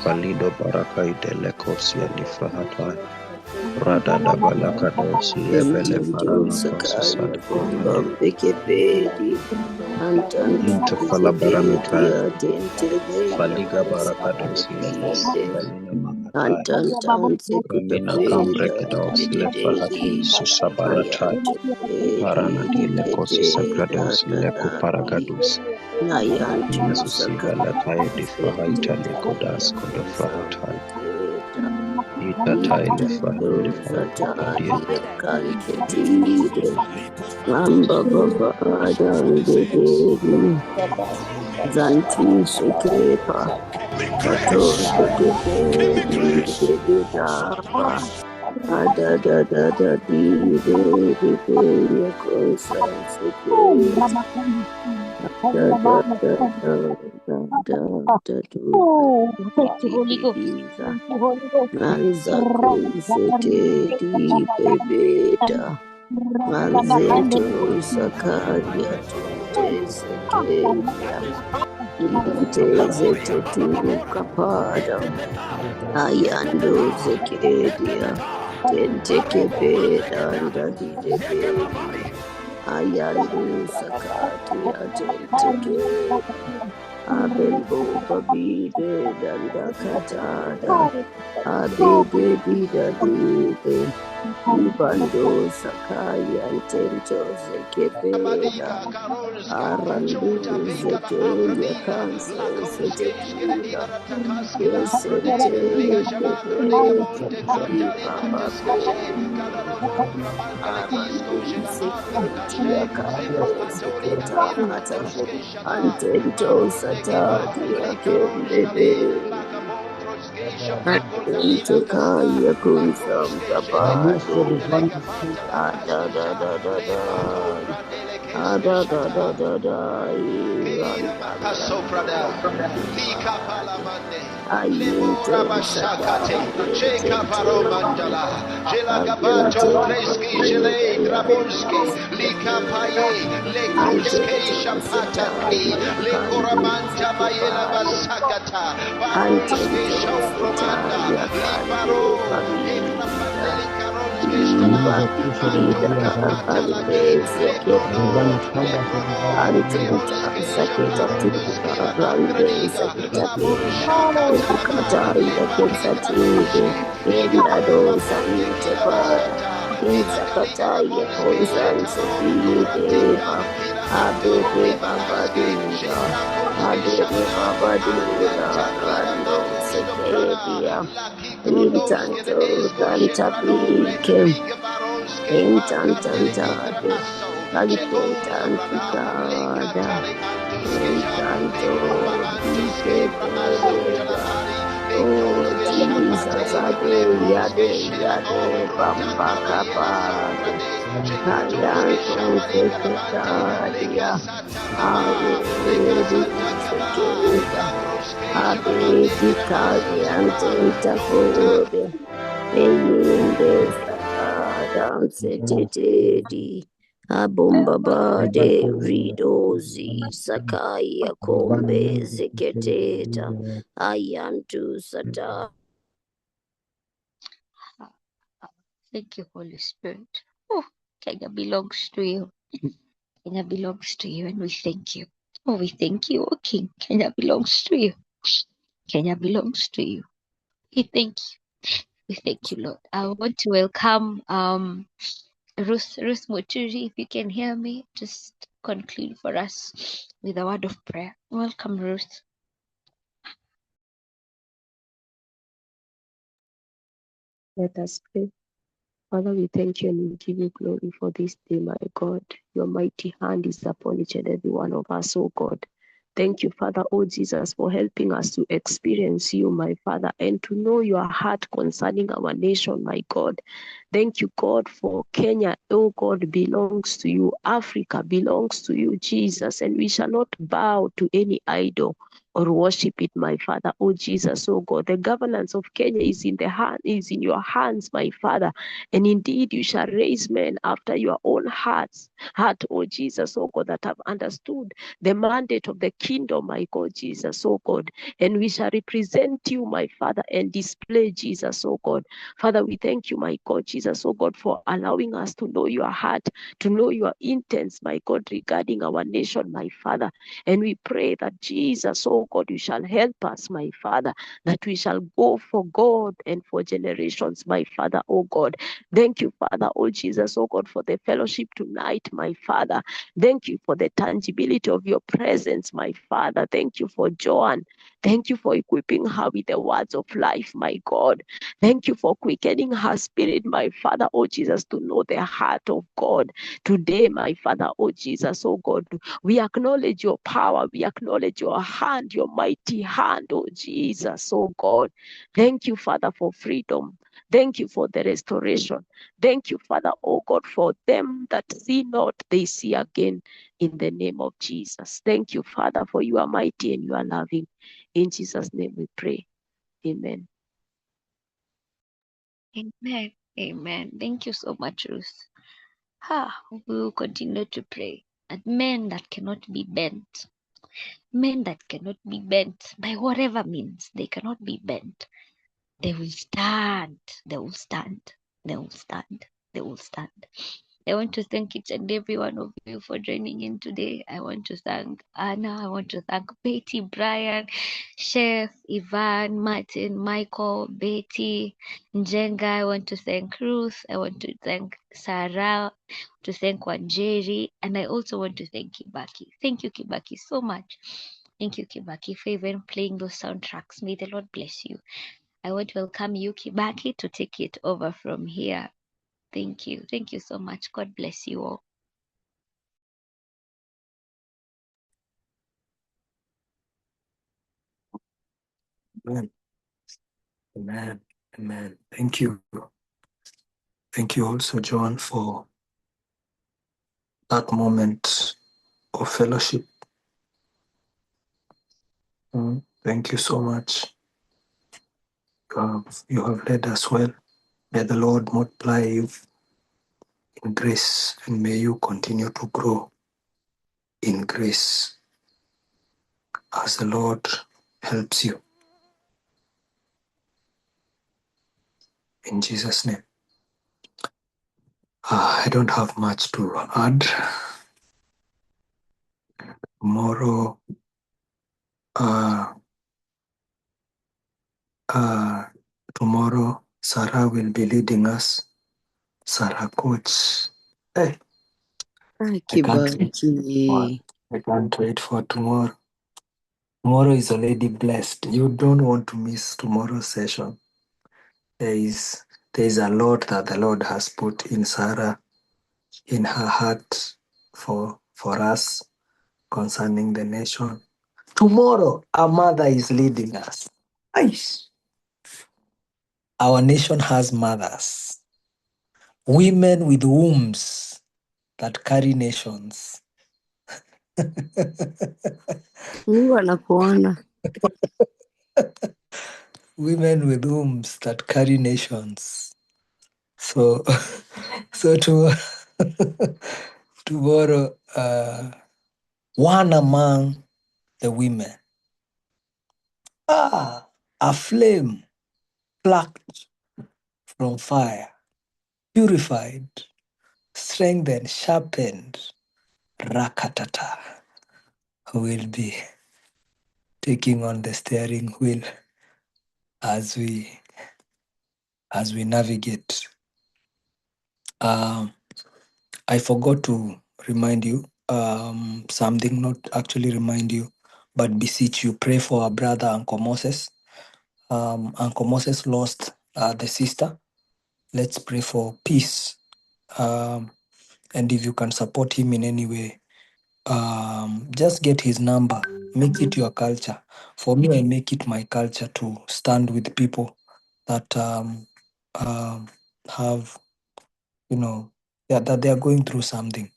Falido Barakai de Lekosia di Frahatai. Rada da Balakados Yebele Faranato Susali Prahande. Interfala Baranataya. Faliga Barakados Yebes. Belina Makatai. Remina Cambrekedos Lefahati Susabaratai. Paranadi Lekosi Sagrados Leku Paragadus. Jesus Velatai di Frahaita Lekodas Kodofrahatai. Itatai di Frahinde Falakadia. Mamba Baba Adam Zanti Shikepa Kato Ada da da da di Manzento Sakaria Tezetu Kapada Ayando Zekedia Tentekebeda and Dadidebedi Ayando Sakatia Tenteke Abembo Babide Dandakatada Abebeda Dibe Ibando Sakaya Tento Zekebeda Arandu Zekelia Kansa Zetekila Yesente Baba Arandu Zekelia Kansa Zeketata Antento Satadia Kembebe Antento Kaya Kunsam Kapado Ada da da da da Ada da da da da Ayento Sakate Jeka Paromandala Jela Gabato Pleski Jele Grabonski Lika Paye Le Kruske Shapataki Le Koramanta Mayela Basakata Baroske Shaukromanda Libaro Ekrapandeli Karonske Oh Jesus, Ade, Bamba Kapade, Kayan Seketadia, Abe Kadian Tentafode, Eyinde Adam Setedi. Abombaba de Ridozi Sakaya Kombe Zeketeta Ayantu Sata. Thank you, Holy Spirit. Oh, Kenya belongs to you. Kenya belongs to you, and we thank you. Oh, we thank you, oh King. Kenya belongs to you. Kenya belongs to you. We thank you. We thank you, Lord. I want to welcome Ruth Muturi. If you can hear me, just conclude for us with a word of prayer. Welcome, Ruth. Let us pray. Father, we thank you and we give you glory for this day, my God. Your mighty hand is upon each and every one of us, oh God. Thank you, Father, oh Jesus, for helping us to experience you, my Father, and to know your heart concerning our nation, my God. Thank you, God, for Kenya, oh God, belongs to you. Africa belongs to you, Jesus, and we shall not bow to any idol or worship it, my Father, oh Jesus, oh God. The governance of Kenya is in your hands, my Father, and indeed you shall raise men after your own heart, oh Jesus, oh God, that have understood the mandate of the kingdom, my God, Jesus, oh God, and we shall represent you, my Father, and display Jesus, oh God. Father, we thank you, my God, Jesus, oh God, for allowing us to know your heart, to know your intents, my God, regarding our nation, my Father. And we pray that Jesus, oh God, you shall help us, my Father, that we shall go for God and for generations, my Father, oh God. Thank you, Father, oh Jesus, oh God, for the fellowship tonight, my Father. Thank you for the tangibility of your presence, my Father. Thank you for Joan. Thank you for equipping her with the words of life, my God. Thank you for quickening her spirit, my Father, oh Jesus, to know the heart of God. Today, my Father, oh Jesus, oh God, we acknowledge your power. We acknowledge your hand, your mighty hand, oh Jesus, oh God. Thank you, Father, for freedom. Thank you for the restoration. Thank you, Father, oh God, for them that see not, they see again in the name of Jesus. Thank you, Father, for you are mighty and you are loving. In Jesus' name we pray. Amen. Amen. Amen. Thank you so much, Ruth. We will continue to pray that men that cannot be bent, men that cannot be bent by whatever means, they cannot be bent. They will stand. They will stand. They will stand. They will stand. I want to thank each and every one of you for joining in today. I want to thank Anna. I want to thank Betty, Brian, Chef, Ivan, Martin, Michael, Betty, Njenga. I want to thank Ruth. I want to thank Sarah, to thank Wanjeri, and I also want to thank Kibaki. Thank you, Kibaki, so much. Thank you, Kibaki, for even playing those soundtracks. May the Lord bless you. I want to welcome you, Kibaki, to take it over from here. Thank you. Thank you so much. God bless you all. Amen. Amen. Amen. Thank you. Thank you also, John, for that moment of fellowship. Thank you so much. You have led us well. May the Lord multiply you in grace, and may you continue to grow in grace as the Lord helps you. In Jesus' name. I don't have much to add. Tomorrow, Sarah will be leading us. Sarah Coach. Hey, I can't wait for tomorrow. Tomorrow is already blessed. You don't want to miss tomorrow's session. There is a lot that the Lord has put in Sarah, in her heart for us concerning the nation. Tomorrow, our mother is leading us. Nice. Our nation has mothers, women with wombs that carry nations. Mungu anakuona. Women with wombs that carry nations. So tomorrow, one among the women, a flame plucked from fire, purified, strengthened, sharpened, rakatata, who will be taking on the steering wheel as we as we navigate. I forgot to remind you something, not actually remind you, but beseech you, pray for our brother Uncle Moses. Uncle Moses lost the sister. Let's pray for peace. And if you can support him in any way, just get his number. Make it your culture. For me, I make it my culture to stand with people that have, that they are going through something.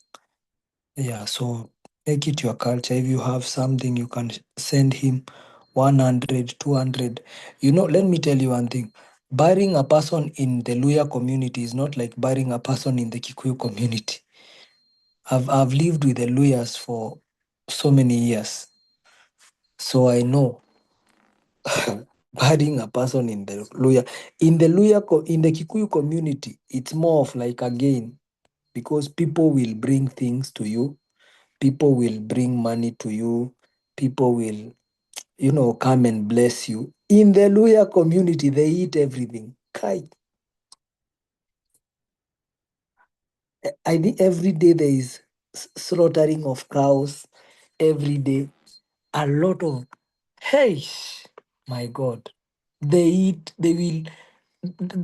Yeah, so make it your culture. If you have something, you can send him 100, 200. Let me tell you one thing. Burying a person in the Luya community is not like burying a person in the Kikuyu community. I've lived with the Luyas for so many years. So I know burying a person in the Luya. In the Kikuyu community, it's more of like a gain because people will bring things to you. People will bring money to you. People will, come and bless you. In the Luya community, they eat everything. Kai. I think every day there is slaughtering of cows. Every day. A lot of, hey, my God. They will,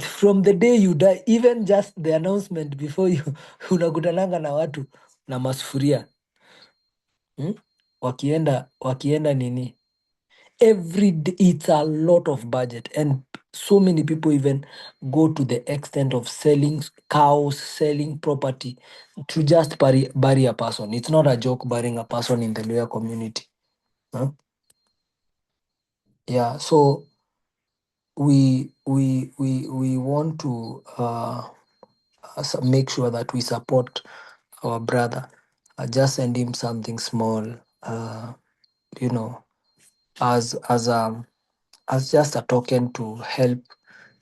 from the day you die, even just the announcement before you, unakutananga na watu na masufuria. Wakienda nini? Every day, it's a lot of budget. And so many people even go to the extent of selling cows, selling property to just bury a person. It's not a joke burying a person in the Luya community. Yeah, so we want to make sure that we support our brother. Just send him something small, you know, as just a token to help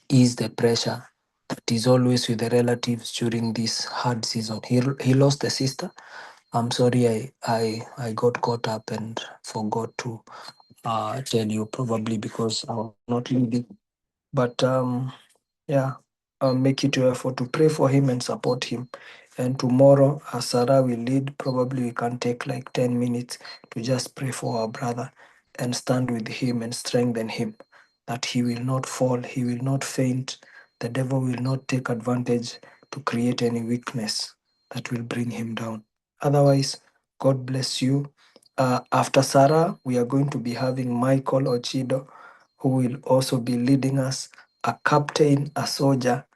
ease the pressure that is always with the relatives during this hard season. He lost a sister. I'm sorry, I got caught up and forgot to tell you, probably because I was not leading. But yeah, make it your effort to pray for him and support him. And tomorrow, as Sarah will lead, probably we can take like 10 minutes to just pray for our brother and stand with him and strengthen him, that he will not fall, he will not faint, the devil will not take advantage to create any weakness that will bring him down. Otherwise, God bless you. After Sarah, we are going to be having Michael Ochido, who will also be leading us, a captain, a soldier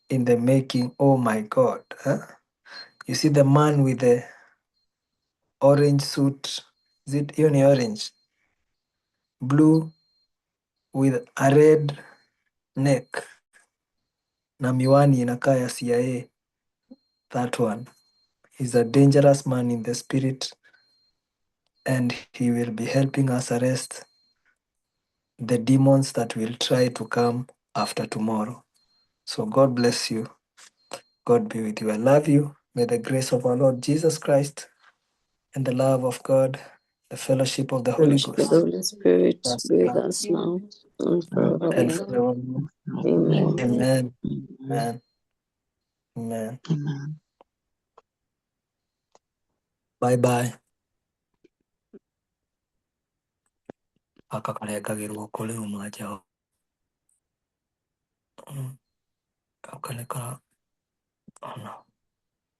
in the making. Oh my God. Huh? You see the man with the orange suit. Is it only orange? Blue with a red neck. Na miwani inakaa ya CIA. That one. He's a dangerous man in the spirit, and he will be helping us arrest the demons that will try to come after tomorrow. So God bless you. God be with you. I love you. May the grace of our Lord Jesus Christ and the love of God, the fellowship of the Holy Fellowship of the Ghost, Holy Spirit rest be with now us now and and forevermore. forevermore. Amen. Amen. Amen. Amen. Amen. Bye bye. Akakalekagirwa kole umaja. Kakaleka. Oh no.